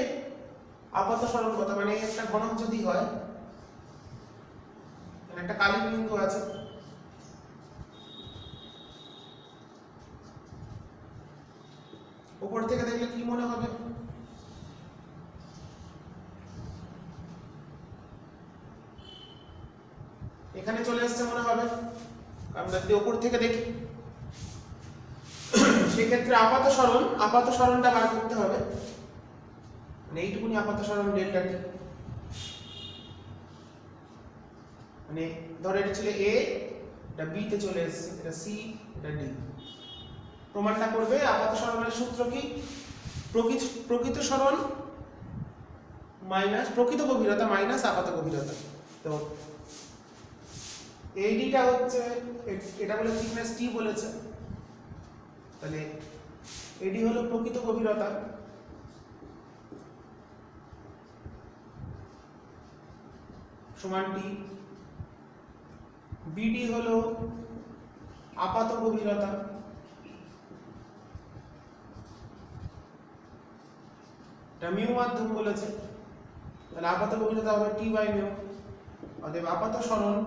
আপাত সরণ কত, মানে একটা ঘনক যদি হয়, একটা কালি বিন্দু আছে, উপর থেকে দেখলে কি মনে হবে? এখানে চলে আসছে মনে হবে, আমরা যদি উপর থেকে দেখি সেক্ষেত্রে আপাত সরণটা বার করতে হবে, মানে এইটুকুনি আপাত সরণ ডেল্টা টি, মানে ধরে এটা ছিল এ, এটা বি তে চলে এসেছে, এটা সি, এটা ডি। প্রমাণটা করবে আপাত সরণের সূত্র কি? প্রকৃত সরণ মাইনাস প্রকৃত গভীরতা মাইনাস আপাত গভীরতা। তো এইডিটা হচ্ছে, এটা বলে থিকনেস টি বলেছে, তাহলে এডি হলো প্রকৃত গভীরতা, সমান টি, বিডি হলো আপাত গভীরতা, এটা মিউ মাধ্যম বলেছে, তাহলে আপাত গভীরতা হবে টি বাই মিউ। অতএব আপাত সরণ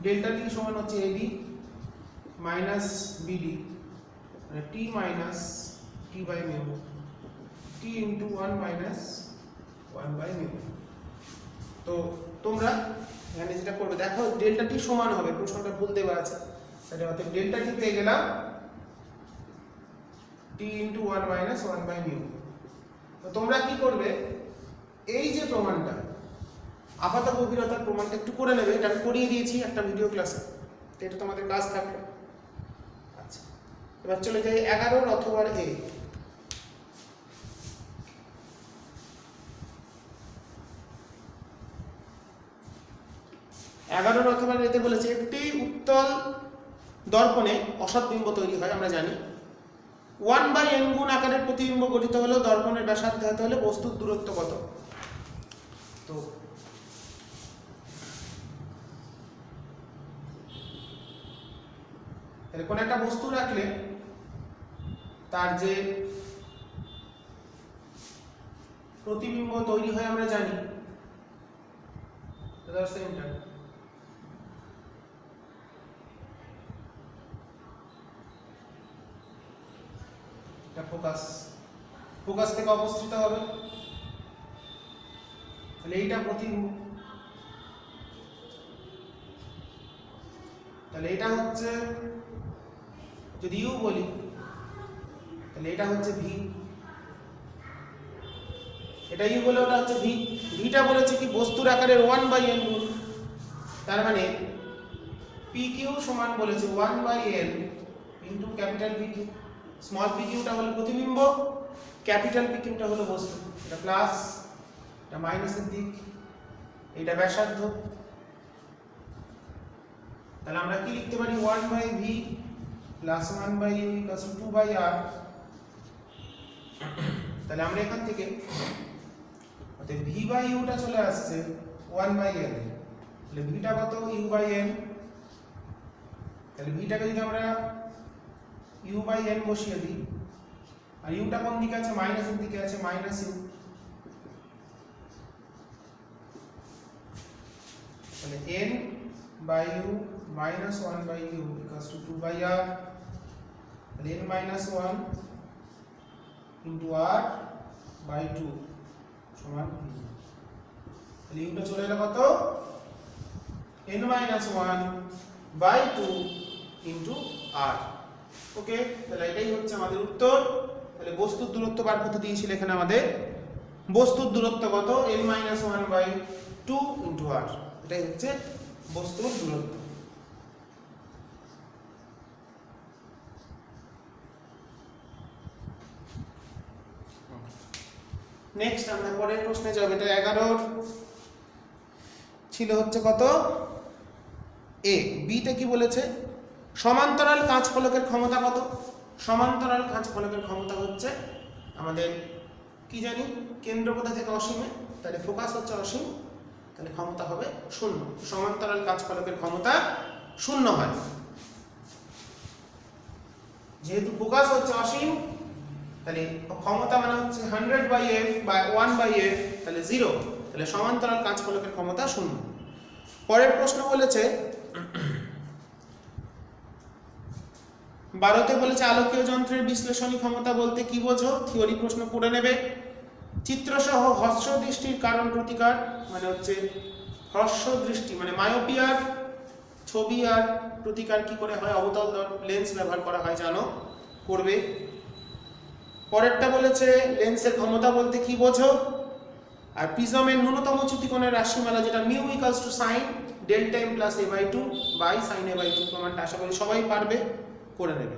ডেল্টা টি সমান হচ্ছে এডি মাইনাস বিডি, মানে t minus t by mu, t into 1 minus 1 by mu. তো তোমরা এখানে যেটা করবে, দেখো ডেল্টা টি সমান হবে, প্রশ্নটা ভুল দেওয়া আছে, তাহলে অতএব ডেল্টা টি পেয়ে গেলাম টি ইন্টু 1 মাইনাস 1 বাই মিউ। তো তোমরা কি করবে, এই যে প্রমাণটা আপাত গভীরতার প্রমাণটা একটু করে নেবে, এটা আমি করিয়ে দিয়েছি একটা ভিডিও ক্লাসে, তো এটা তোমাদের কাজ থাকবে। আচ্ছা, এবার চলে যাই 11 অথবা এ। 11 অথবা এতে বলেছে একটি উত্তল দর্পণে অসৎ বিম্ব তৈরি হয়, আমরা জানি 1/n গুণ আকারের প্রতিবিম্ব গঠিত হলেও দর্পণের ব্যাসার্ধ হতে হলে বস্তুর দূরত্ব কত? তো কোন একটা বস্তু রাখলে তার যে প্রতিবিম্ব তৈরি হয় আমরা জানি, সেন্টার, এটা ফোকাস থেকে অবস্থিত হবে, তাহলে এইটা প্রতিবিম্ব, তাহলে এটা হচ্ছে যদি ইউ বলি, তাহলে এটা হচ্ছে ভি, এটা ইউ বলে ওটা হচ্ছে ভি। ভিটা বলেছে কি বস্তুর আকারের 1/n গুণ, তার মানে পি কিউ সমান বলেছে 1/n into capital p q. Small p কিউটা হলো প্রতিবিম্ব, ক্যাপিটাল পি কিউটা হলো বস্তু, এটা প্লাস, এটা মাইনাসের দিক, এটা ব্যাসার্ধ। তাহলে আমরা কি লিখতে পারি 1/v plus 1/u equal to 2/r। তাহলে আমরা এখান থেকে অতএব v/u টা চলে আসছে 1/n তাহলে ভিটা কত ইউ বাই এন, তাহলে ভিটাকে যদি আমরা ইউ বাই এন বসিয়ে দিই, আর ইউটা কোন দিকে আছে, মাইনাসের দিকে আছে, মাইনাস ইউ, তাহলে n by u minus 1 by u equals to 2 by r, তাহলে n minus 1 into r by 2 সমান u, তাহলে ইউটা চলে এলো কত n minus 1 by 2 into r। Okay, তাহলে এটাই হচ্ছে আমাদের উত্তর। তাহলে বস্তুর দূরত্ব বার করতে দিয়েছিল এখানে আমাদের, বস্তুর দূরত্ব কত n minus 1 by 2 into r, এটাই হচ্ছে বস্তুর দূরত্ব। নেক্সট আমরা পরের প্রশ্নে যাব, এটা 11 ছিল হচ্ছে কত এ, বিতে কি বলেছে, সমান্তরাল কাঁচ ফলকের ক্ষমতা কত। সমান্তরাল কাঁচ ফলকের ক্ষমতা হচ্ছে আমাদের কি জানি, কেন্দ্র কোথা থেকে অসীমে, তাহলে ফোকাস হচ্ছে অসীম, তাহলে ক্ষমতা হবে 0। সমান্তরাল কাঁচ ফলকের ক্ষমতা 0 হয়, যেহেতু ফোকাস হচ্ছে অসীম, তাহলে ক্ষমতা মানে হচ্ছে 100 বাই f বা 1 বাই f, তাহলে 0, তাহলে সমান্তরাল কাঁচ ফলকের ক্ষমতা 0। পরের প্রশ্ন বলেছে 12তে বলেছে আলোকীয় যন্ত্রের বিশ্লেষণী ক্ষমতা বলতে কি বোঝো, থিওরি প্রশ্ন পড়ে নেবে। চিত্রসহ হ্রস্ব দৃষ্টির কারণ প্রতিকার মানে হচ্ছে হ্রস্ব দৃষ্টি মানে মায়োপিয়ার ছবি আর প্রতিকার কি করে হয়, অবতল লেন্স ব্যবহার করা হয় জানো, করবে। পরেরটা বলেছে লেন্সের ক্ষমতা বলতে কি বোঝো, আর প্রিজমের ন্যূনতম চ্যুতিকোণের রাশিমালা যেটা mu equals to sine delta m plus a by 2 by sine a by 2, প্রমাণটা আশা করি সবাই পারবে, করে নেবে।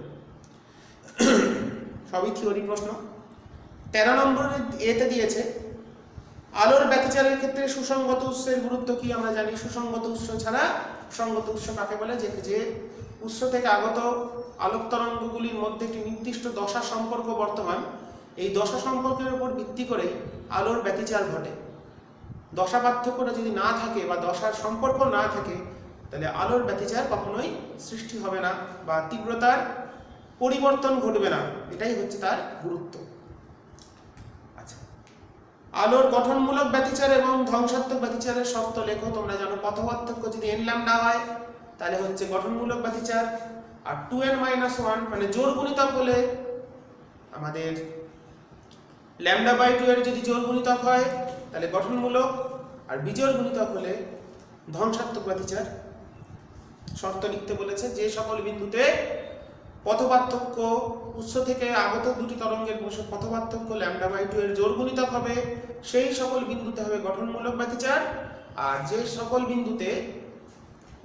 সবই থিওরি প্রশ্ন। 13 নম্বরের এতে দিয়েছে আলোর ব্যতিচারের ক্ষেত্রে সুসংগত উৎসের গুরুত্ব কি। আমরা জানি সুসংগত উৎস ছাড়া, সুসংগত উৎস কাকে বলে, যে উৎস থেকে আগত আলোক তরঙ্গগুলির মধ্যে একটি নির্দিষ্ট দশা সম্পর্ক বর্তমান, এই দশা সম্পর্কের উপর ভিত্তি করেই আলোর ব্যতিচার ঘটে। দশা পার্থক্যটা যদি না থাকে বা দশার সম্পর্ক না থাকে, তাহলে আলোর ব্যতিচার কখনোই সৃষ্টি হবে না বা তীব্রতার পরিবর্তন ঘটবে না, এটাই হচ্ছে তার গুরুত্ব। আচ্ছা, আলোর গঠনমূলক ব্যতিচার এবং ধ্বংসাত্মক ব্যতিচারের শর্ত লেখো। তোমরা জানো পথপার্থক্য যদি n ল্যামডা হয় তাহলে হচ্ছে গঠনমূলক ব্যতিচার, আর 2n-1 মানে জোড় গুণিতক হলে আমাদের ল্যামডা বাই 2 এর যদি জোড় গুণিতক হয় তাহলে গঠনমূলক, আর বিজোড় গুণিতক হলে ধ্বংসাত্মক ব্যতিচার। শর্ত লিখতে বলেছে যে সকল বিন্দুতে পথপার্থক্য উৎস থেকে আগত দুটি তরঙ্গের পথপার্থক্য ল্যামডা বাই 2 এর জোড় গুণিতক হবে, সেই সকল বিন্দুতে হবে গঠনমূলক ব্যতিচার, আর যে সকল বিন্দুতে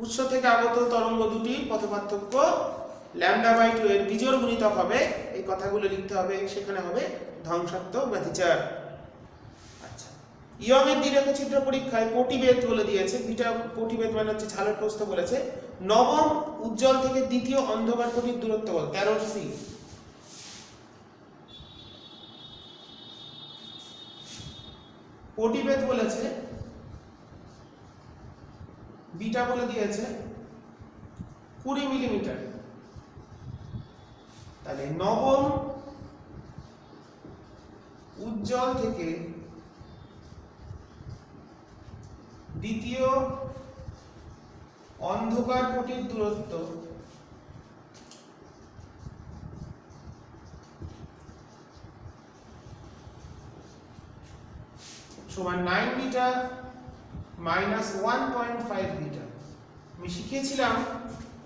উৎস থেকে আগত তরঙ্গ দুটি পথপার্থক্য ল্যামডা বাই 2 এর বিজোড় গুণিতক হবে, এই কথাগুলো লিখতে হবে, সেখানে হবে ধ্বংসাত্মক ব্যতিচার। আচ্ছা, ইয়ং এর দ্বিরেখচিত্র পরীক্ষায় পটিবেদ বলে দিয়েছে, বিটা পটিবেদ মানে হচ্ছে ঝালের প্রস্থ বলেছে, নবম উজ্জ্বল থেকে দ্বিতীয় অন্ধকার কোটির দূরত্ব বল 13C। পটিবেদ বলেছে, বিটা বলে দিয়েছে 20 মিলিমিটার, তাহলে নবম উজ্জ্বল থেকে দ্বিতীয় অন্ধকার কোটির দূরত্ব সমান 9 মিটার মাইনাস 1.5 মিটার। আমি শিখিয়েছিলাম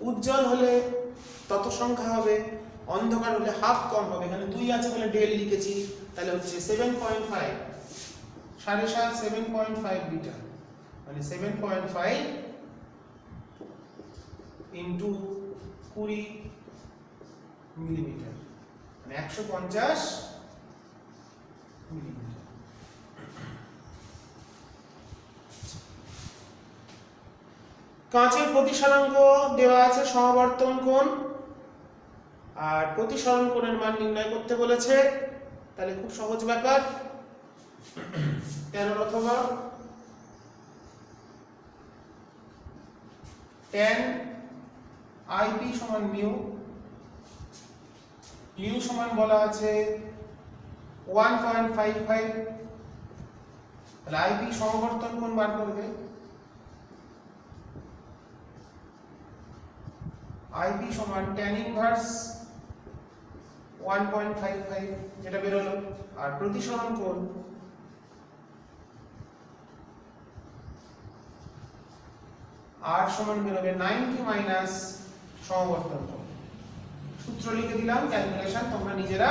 উজ্জ্বল হলে তত সংখ্যা হবে, অন্ধকার হলে হাফ কম হবে, এখানে 2 আছে বলে ডেল লিখেছি, তাহলে হচ্ছে 7.5 7.5 7.5 মিটার, মানে 7.5 ইন্টু 20 মিলিমিটার, মানে 150 মিলিমিটার। কাঁচের প্রতিসরাঙ্ক দেওয়া আছে সমাবর্তন কোণ, আর প্রতিসরণ কোণের মান নির্ণয় করতে বলেছে, তাহলে খুব সহজ ব্যাপার। 13 অথবা tan IP সমান মিউ, মিউ সমান বলা আছে 1.55, তাহলে IP সমবর্তন কোণ বার করবে, IP সমান tan ইনভার্স 1.55 যেটা বেরোলো, আর প্রতিসরণ কোণ R সমান বেরোবে 90 মাইনাস সমবর্তন কোণ। সূত্র লিখে দিলাম, ক্যালকুলেশন তোমরা নিজেরা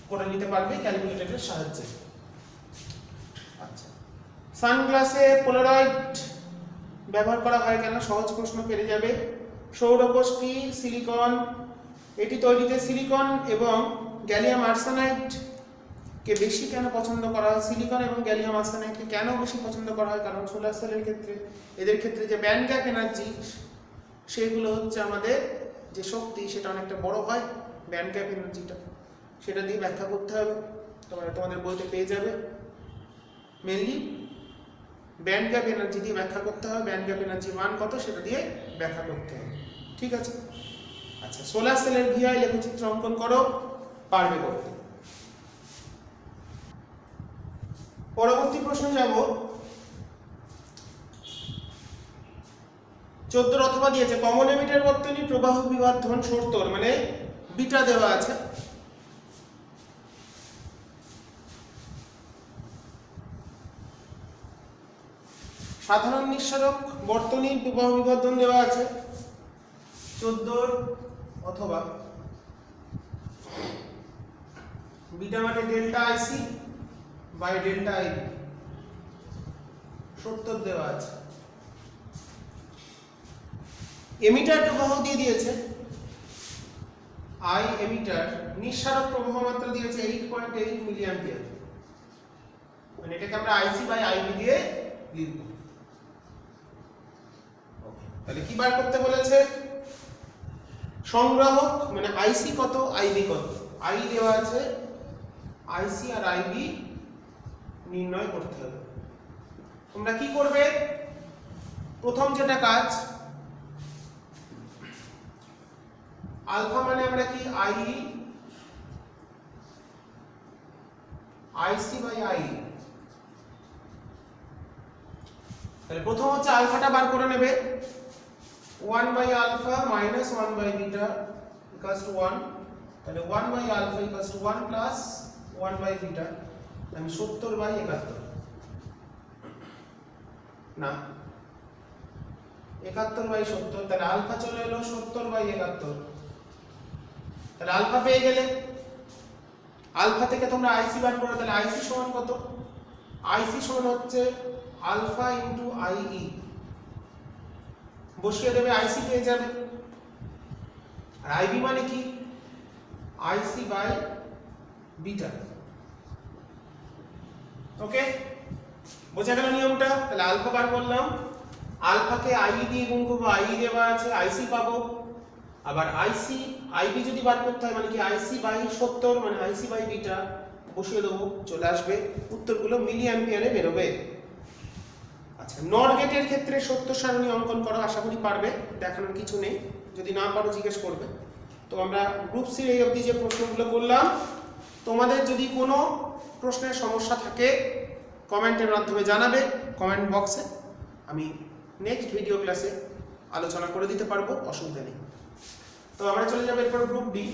করে নিতে পারবে ক্যালকুলেটরের সাহায্যে। আচ্ছা, সানগ্লাসে পোলারয়েড ব্যবহার করা হয় কেন? সহজ প্রশ্ন পেরে যাবে। সৌরকোষ কি? সিলিকন। এটি তৈরিতে সিলিকন এবং গ্যালিয়াম আর্সেনাইড কে বেশি কেন পছন্দ করা হয়? সিলিকন এবং গ্যালিয়াম আর্সেনাইডকে কেন বেশি পছন্দ করা হয়? কারণ সোলার সেলের ক্ষেত্রে এদের ক্ষেত্রে যে ব্যান্ড গ্যাপ এনার্জি, সেগুলো হচ্ছে আমাদের যে শক্তি সেটা অনেকটা বড় হয়। ব্যান্ড গ্যাপ এনার্জিটা সেটা দিয়ে ব্যাখ্যা করতে হবে, তোমাদের বইতে পেয়ে যাবে। মেনলি ব্যান্ড গ্যাপ এনার্জি দিয়ে ব্যাখ্যা করতে হবে, ব্যান্ড গ্যাপ এনার্জির মান কত সেটা দিয়ে ব্যাখ্যা করতে হবে। ঠিক আছে? আচ্ছা, সোলার সেলের ভিআই লেখচিত্র অঙ্কন করো, পারবে করতে। পরবর্তী প্রশ্ন যাব। 14 অথবা দিয়েছে কমন এমিটার বর্তনী প্রবাহ বিবর্ধন শর্তর, মানে বিটা দেওয়া আছে। সাধারণ নিঃসারক বর্তনীর প্রবাহ বিবর্ধন দেওয়া আছে 14 অথবা বিটা মানে delta IC by delta IB, 70 দেওয়া আছে। এমিটার প্রবাহ দিয়ে দিয়েছে আই এমিটার, নিঃসারক প্রবাহ মাত্রা দিয়েছে 8.8 মিলি অ্যাম্পিয়ার, মানে এটাকে আমরা আইসি বাই আইবি দিয়ে লিখব। তাহলে কি বার করতে বলেছে? সংগ্রাহক মানে আইসি কত, আইবি কত। আই দেওয়া আছে, আইসি আর আইবি নির্ণয় করতে হবে। তোমরা কি করবে? প্রথম যেটা কাজ, আলফা মানে আমরা কি আই আইসি বাই আই, তাহলে প্রথম হচ্ছে আলফাটা বার করে নেবে। 1 by alpha minus 1 by beta equals to 1, তাহলে 1 by alpha equals to 1 plus 1 by beta, আমি 70 বাই 71 না 71 বাই 70, তাহলে আলফা চলে এলো 70 বাই 71। তাহলে আলফা পেয়ে গেলে, আলফা থেকে তোমরা আইসি বার করো, তাহলে আইসি সমান কত? আইসি সমান হচ্ছে আলফা ইনটু আইই, বসিয়ে দেবে, আইসি পেয়ে যাবে। আর আইবি মানে কি? আইসি বাই বিটা। ওকে, বোঝা গেল নিয়মটা? তাহলে আলফা বার করলাম, আলফাকে আই দিয়ে গুণ করবো, আই দেওয়া আছে, আইসি পাবো। আবার আইসি আইবি যদি বার করতে হয় মানে কি আইসি বাই 70 মানে আইসি বাই বিটা, বসিয়ে দেবো, চলে আসবে। উত্তরগুলো মিলি অ্যাম্পিয়ারে বেরোবে। আচ্ছা, নর গেটের ক্ষেত্রে সত্য সারণী অঙ্কন করো, আশা করি পারবে, দেখানোর কিছু নেই, যদি না পারো জিজ্ঞেস করবে। তো আমরা গ্রুপ সির এই অবধি যে প্রশ্নগুলো করলাম, তোমাদের যদি কোনো প্রশ্নের সমস্যা থাকে কমেন্টের মাধ্যমে জানাবে কমেন্ট বক্সে, আমি নেক্সট ভিডিও ক্লাসে আলোচনা করে দিতে পারবো, অসুবিধা নেই। তো আমরা চলে যাবো এরপর গ্রুপ ডি।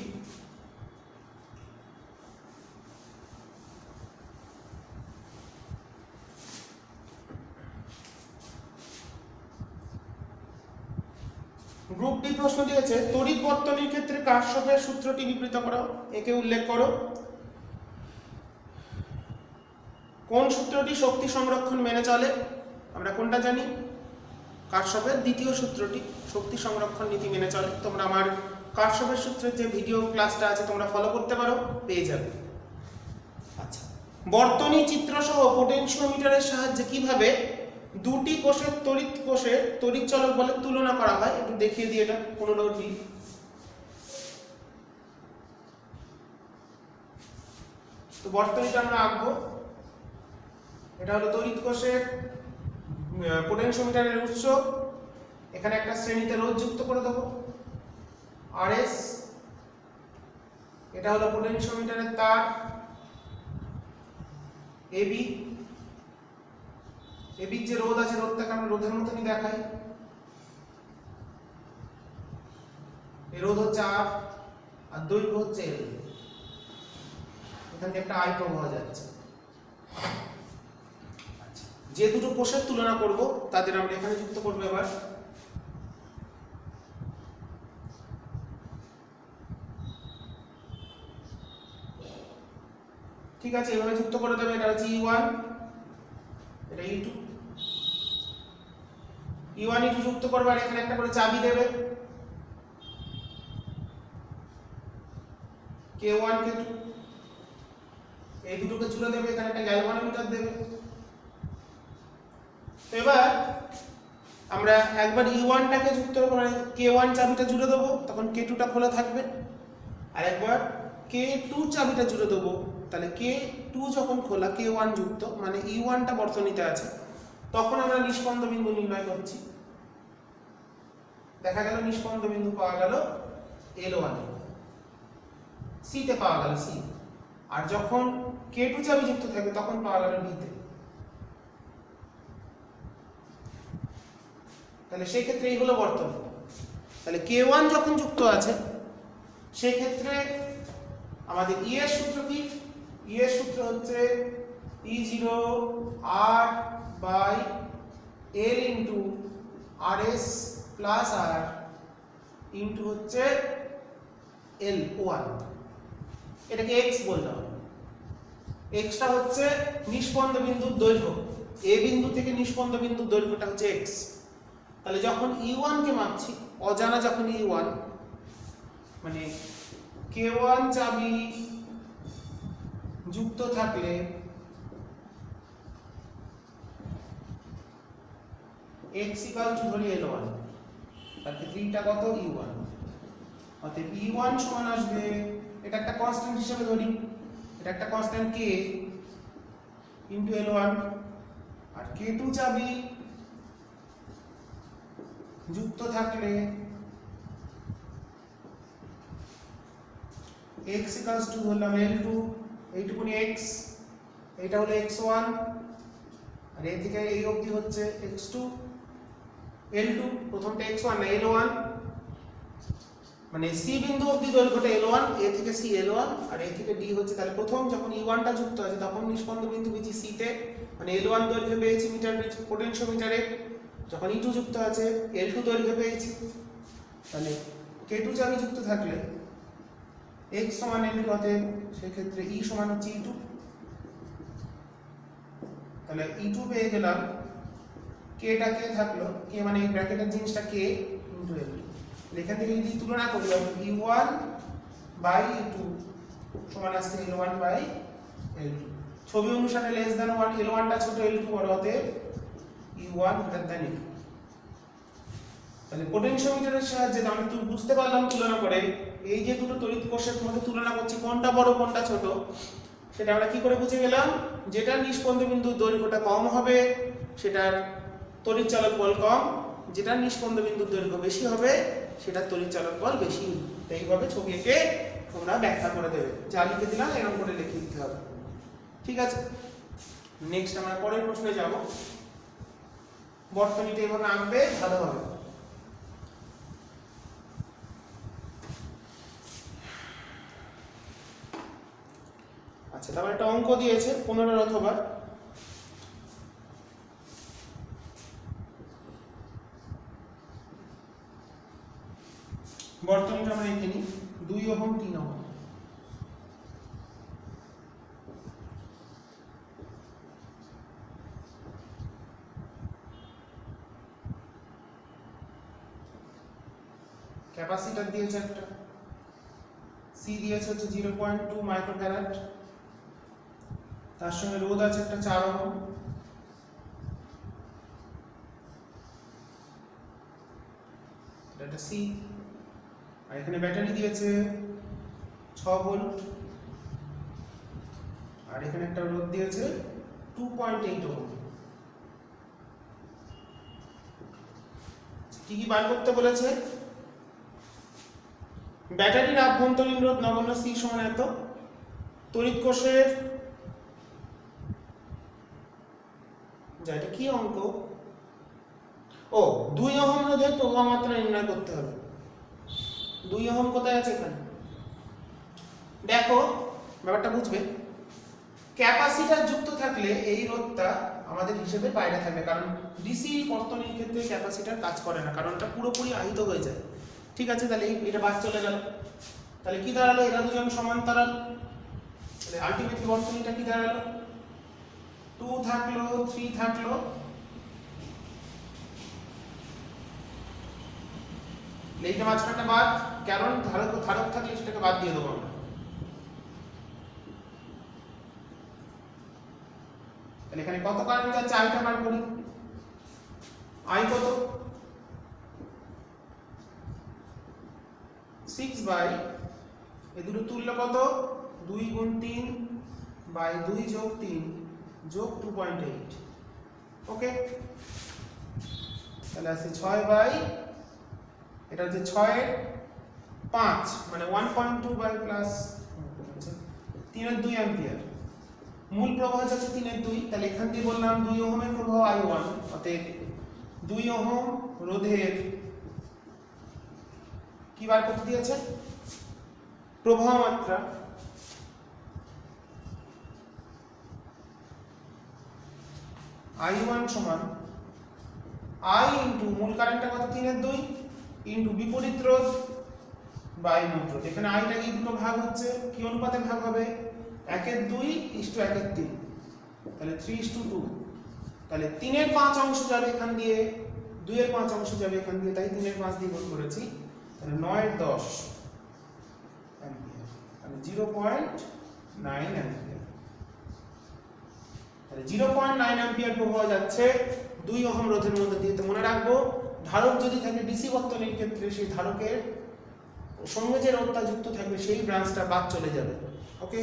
গ্রুপ ডি প্রশ্ন দিয়েছে তড়িৎ বর্তনীর ক্ষেত্রে কারশফের সূত্রটি বিবৃত করো, একে উল্লেখ করো। কোন সূত্রটি শক্তি সংরক্ষণ মেনে চলে? আমরা কোনটা জানি? কারশফের দ্বিতীয় সূত্রটি শক্তি সংরক্ষণ নীতি মেনে চলে। তোমরা আমার কারশফের সূত্রের যে ভিডিও ক্লাসটা আছে তোমরা ফলো করতে পারো, পেয়ে যাবে। আচ্ছা, বর্তনী চিত্র সহ পোটেনশিওমিটারের সাহায্যে কিভাবে দুটি কোষের তড়িৎ চলক বলের তুলনা করা হয় একটু দেখিয়ে দিই, এটা 15টি। তো বর্তনীটা আমরা আঁকবো, এটা হলো তড়িৎ কোষের পোটেনশিওমিটারের উৎস, এখানে একটা শ্রেণীতে রোধ যুক্ত করে দেবো আরএস, এটা হলো পোটেনশিওমিটারের তার এবি, এবির যে রোধ আছে রোধটাকে আমরা রোধের মতনই দেখাই, এই রোধ হচ্ছে আর আর দৈর্ঘ্য হচ্ছে এল, এখানে একটা আই প্রবাহ যাচ্ছে। আচ্ছা, যে দুটো কোষের তুলনা করব তাদের আমরা এখানে যুক্ত করব এবার। ঠিক আছে, এভাবে যুক্ত করে দেবে। এটা হচ্ছে E1, এটা E2, E1 E2 যুক্ত করবে আর এখানে একটা করে চাবি দেবে K1 K2, এই দুটোকে জুড়ে দেবে, এখানে একটা গ্যালভানোমিটার দেবে। তো এবার আমরা একবার E1 টাকে যুক্ত করব মানে K1 চাবিটা জুড়ে দেবো, তখন K2 টা খোলা থাকবে, আর একবার K2 চাবিটা জুড়ে দেবো, তাহলে K2 যখন খোলা K1 যুক্ত মানে E1 টা বর্তনীতে আছে, তখন আমরা নিষ্পন্দ বিন্দু নির্ণয় করছি। দেখা গেল নিষ্পন্দ বিন্দু পাওয়া গেল L1, C তে পাওয়া গেল C, আর যখন K2 চাবি যুক্ত থাকবে তখন পাওয়া গেল B তে। তাহলে সেই ক্ষেত্রে এই হলো বর্তনী। তাহলে K1 যখন যুক্ত আছে সেই ক্ষেত্রে আমাদের E এর সূত্র কি? E এর সূত্র হচ্ছে E0 R by L into RS plus R into হচ্ছে L1, এটাকে x বললাম। x টা হচ্ছে নিষ্পন্দ বিন্দুর দৈর্ঘ্য, a বিন্দু থেকে নিষ্পন্দ বিন্দুর দৈর্ঘ্যটা হচ্ছে x। তাহলে যখন E1 কে মাপছি, অজানা যখন E1 মানে K1 চাবি যুক্ত থাকলে x ধরি L1, তার ক্ষেত্রে এটা কত E1, অতএব E1 সমান আসবে, এটা একটা কনস্ট্যান্ট হিসেবে ধরি, এটা একটা কনস্ট্যান্ট K ইনটু L1, আর K2 চাবি যুক্ত থাকলে x ধরলাম L2, এইটুকুনি x, এইটা হলো x1, আর এই থেকে এই অবধি হচ্ছে x2, L2 প্রথমটা x1 না L1, মানে C বিন্দু অবধি দৈর্ঘ্যটা L1, A থেকে C L1 আর A থেকে D হচ্ছে। তাহলে প্রথম যখন E1 টা যুক্ত আছে তখন নিষ্পন্দ বিন্দু পেয়েছি C তে, মানে L1 দৈর্ঘ্য পেয়েছি মিটার পোটেনশিওমিটারে, যখন E2 যুক্ত আছে L2 দৈর্ঘ্য পেয়েছি। তাহলে K2 চাবি যুক্ত থাকলে x সমান L2, অতএব সেই ক্ষেত্রে E সমান হচ্ছে E2। তাহলে E2 পেয়ে গেলাম, K টা কে থাকলো, K মানে এই ব্র্যাকেটের জিনিসটা K ইনটু L2। এখান থেকে যদি তুলনা করি E1 বাই E2 সমান আসছে L1 বাই L2। ছবি অনুসারে লেস দ্যান 1, L1 টা ছোট L2 বড়, অতএব E1 গ্রেটার দ্যান E2। তাহলে পোটেনশিওমিটারের সাহায্যে আমরা বুঝতে পারলাম তুলনা করে এই যে দুটো তড়িৎ কোষের মধ্যে তুলনা করছি কোনটা বড় কোনটা ছোট, সেটা আমরা কি করে বুঝে গেলাম? যেটা নিষ্পন্দ বিন্দুর দৈর্ঘ্যটা কম হবে সেটার তড়িৎ চালক বল কম, যেটা নিষ্পন্দ বিন্দুর দৈর্ঘ্য বেশি হবে সেটার তড়িৎ চালক বল বেশি। এইভাবে ছবি এঁকে তোমরা ব্যাখ্যা করে দেবে, যা লিখে দিলাম এরকম করে লিখে দিতে হবে। ঠিক আছে, নেক্সট আমরা পরের প্রশ্নে যাব। বর্তনীটা এভাবে আঁকবে ভালো হবে। আচ্ছা, তারপর একটা অঙ্ক দিয়েছে 15 অথবা বর্তনীটা আমরা এঁকে নিই 2 ওহম 3 ওহম। ক্যাপাসিটর দিয়েছে একটা, সি দিয়েছে হচ্ছে 0.2 মাইক্রোফ্যারাড, তার সঙ্গে রোধ আছে একটা 4 ওহম, এটা সি, আর এখানে ব্যাটারি দিয়েছে 6 ভোল্ট, আর এখানে একটা রোধ দিয়েছে 2.8 ওহম। কি কি বার করতে বলেছে? ব্যাটারির আভ্যন্তরীণ রোধ নগণ্য সি সমান এত, তড়িৎ কোষের যা এটা কি অঙ্ক, ও 2 ওহম রোধের প্রবাহ মাত্রা নির্ণয় করতে হবে। 2 ওহম কোথায় আছে? এখানে দেখো, ব্যাপারটা বুঝবে। ক্যাপাসিটর যুক্ত থাকলে এই রোধটা আমাদের হিসেবে বাইরে থাকবে, কারণ ডিসি বর্তনীর ক্ষেত্রে ক্যাপাসিটর কাজ করে না, কারণ এটা পুরোপুরি আহিত হয়ে যায়। ঠিক আছে, তাহলে এটা বাদ চলে গেল। তাহলে কি দাঁড়ালো? এরা দুজন সমান্তরাল, তাহলে আলটিমেটলি বর্তনীটা কি দাঁড়ালো? 2 থাকলো, 3 থাকলো, এইটা মাঝখানটা বাদ, কারণ ধারক থাকলে সেটাকে বাদ দিয়ে দেবো আমরা। তাহলে এখানে কত কারেন্ট যাচ্ছে? আইটা বার করি। আই কত? 6 বাই, এই দুটো তুল্য কত? 2 গুণ 3 বাই 2 যোগ 3 যোগ 2.8। ওকে, তাহলে আছে 6 বাই, এটা হচ্ছে 6 এর 5 মানে 1.2 বাই প্লাস 3 এর 2 অ্যাম্পিয়ার। মূল প্রবাহ যাচ্ছে 3 এর 2, তাহলে এখান দিয়ে বললাম 2 ওহমের প্রবাহ I1, অতএব 2 ওহম রোধের কি বার করতে দিয়েছে? প্রবাহ মাত্রা। I1 সমান I ইনটু মূল কারেন্টটা কত? 3 এর 2 ইনটু বিপরীত রোধ বাই মোট রোধ। এখানে আইটা কি দুটো ভাগ হচ্ছে, কি অনুপাতে ভাগ হবে? 1 এর 2 ইসটু 1 এর 3, তাহলে 3:2। তাহলে 3 এর 5 অংশ যাবে এখান দিয়ে, 2 এর 5 অংশ যাবে এখান দিয়ে, তাই 3 এর 5 দিয়ে গুণ করেছি, তাহলে 9 এর 10 অ্যাম্পিয়ার, তাহলে 0.9 অ্যাম্পিয়ার। তাহলে 0.9 অ্যাম্পিয়ার প্রবাহ যাচ্ছে 2 ওহম রোধের মধ্যে দিয়ে। তো মনে রাখবো, ধারক যদি থাকে ডিসি বর্তনীর ক্ষেত্রে, সেই ধারকের সঙ্গে যে রোধটা যুক্ত থাকবে সেই ব্রাঞ্চটা বাদ চলে যাবে। ওকে,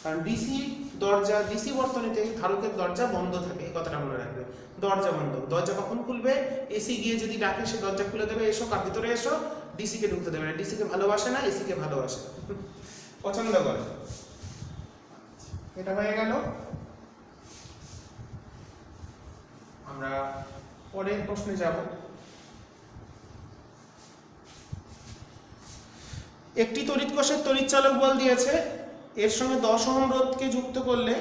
কারণ ডিসি দরজা, ডিসি বর্তনীতে ধারকের দরজা বন্ধ থাকে, এই কথাটা মনে রাখবে। দরজা বন্ধ, দরজা কখন খুলবে? এসি গিয়ে যদি ডাকে সে দরজা খুলে দেবে, এসো কার ভিতরে এসো, ডিসি কে ঢুকতে দেবে না। ডিসি কে ভালোবাসে না, এসি কে ভালোবাসে, পছন্দ করে। এটা হয়ে গেল। আমরা পরের প্রশ্নে যাব। একটি তড়িৎ কোষের তড়িৎচালক বল দিয়েছে, এর সঙ্গে 10 ওহম রোধকে যুক্ত করলে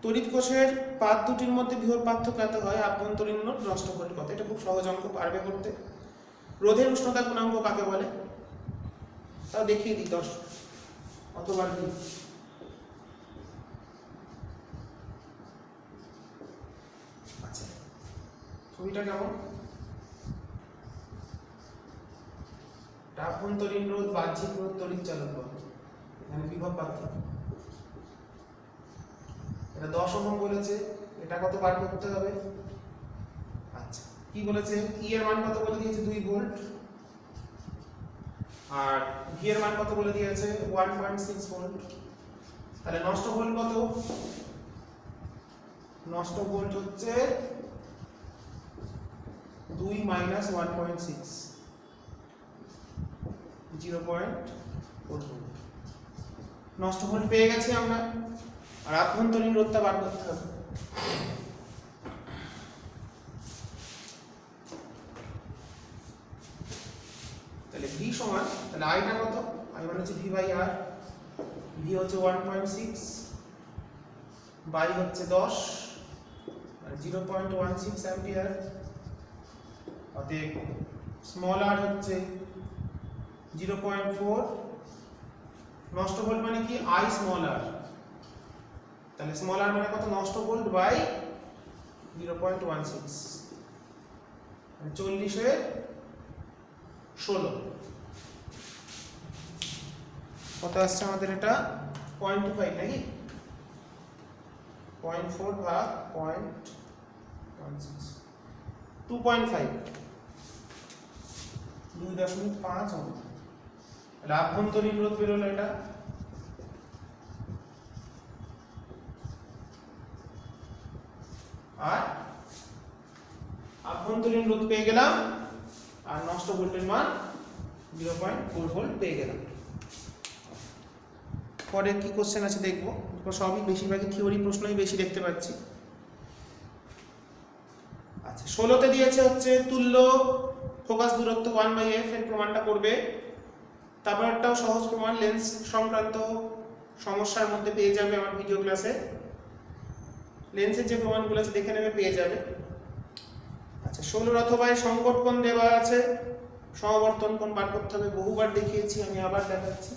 তড়িৎ কোষের পাত দুটির মধ্যে বৃহৎ পার্থক্য এত হয়, আভ্যন্তরীণ রোধ নষ্ট ভোল্ট কত? এটা খুব সহজ অঙ্ক, পারবে করতে। রোধের উষ্ণতা গুণাঙ্ক কাকে বলে? তাও দেখিয়ে দিই, 10 অতবার কি? আচ্ছা, ছবিটা কেমন? আভ্যন্তরীণ রোধ, বাহ্যিক রোধ, তড়িৎচালক বল, এখানে বিভব পার্থক্য। এটা 10 ওহম বলেছে, এটা কত বার করতে হবে? আচ্ছা, কি বলেছে? ই এর মান কত বলে দিয়েছে? 2 ভোল্ট। আর ভি এর মান কত বলে দিয়েছে? 1.6 ভোল্ট। তাহলে নষ্ট ভোল্ট কত? নষ্ট ভোল্ট হচ্ছে 2 মাইনাস 1.6, 0.4 ভোল্ট। নষ্ট ভোল্ট পেয়ে গেছি আমরা, আর আভ্যন্তরীণ রোধটা বার করতে হবে। তাহলে ভি সমান, তাহলে আইটা কত? আই মানে হচ্ছে ভি বাই আর, ভি হচ্ছে 1.6 বাই হচ্ছে 10 মানে 0.16 অ্যাম্পিয়ার। অতএব স্মল আর হচ্ছে 0.4। নষ্ট ভোল্ট মানে কি? আই স্মল আর, তাহলে স্মল আর মানে কত? নষ্ট ভোল্ট বাই 0.16, 40 এর 16 কত আসছে আমাদের? এটা 0.25 নাকি? 0.4 ভাগ 0.16, 2.5, 2.5 ওহম। তাহলে আভ্যন্তরীণ রোধ বেরোলো এটা। আর আভ্যন্তরীণ রোধ পেয়ে গেলাম, আর নষ্ট ভোল্টের মান 0.4 ভোল্ট পেয়ে গেলাম। পরে কি কোশ্চেন আছে দেখবো, সবই বেশিরভাগই থিওরি প্রশ্নই বেশি দেখতে পাচ্ছি। আচ্ছা 16তে দিয়েছে হচ্ছে তুল্য ফোকাস দূরত্ব 1/f এর প্রমাণটা করবে। তারপর একটাও সহজ প্রমাণ লেন্স সংক্রান্ত সমস্যার মধ্যে পেয়ে যাবে আমার ভিডিও ক্লাসে, লেন্সের যে প্রমাণগুলো আছে দেখে নেবে, পেয়ে যাবে। আচ্ছা 16 অথবা সংকট কোণ দেওয়া আছে, সমাবর্তন কোণ বার করতে হবে, বহুবার দেখিয়েছি, আমি আবার দেখাচ্ছি।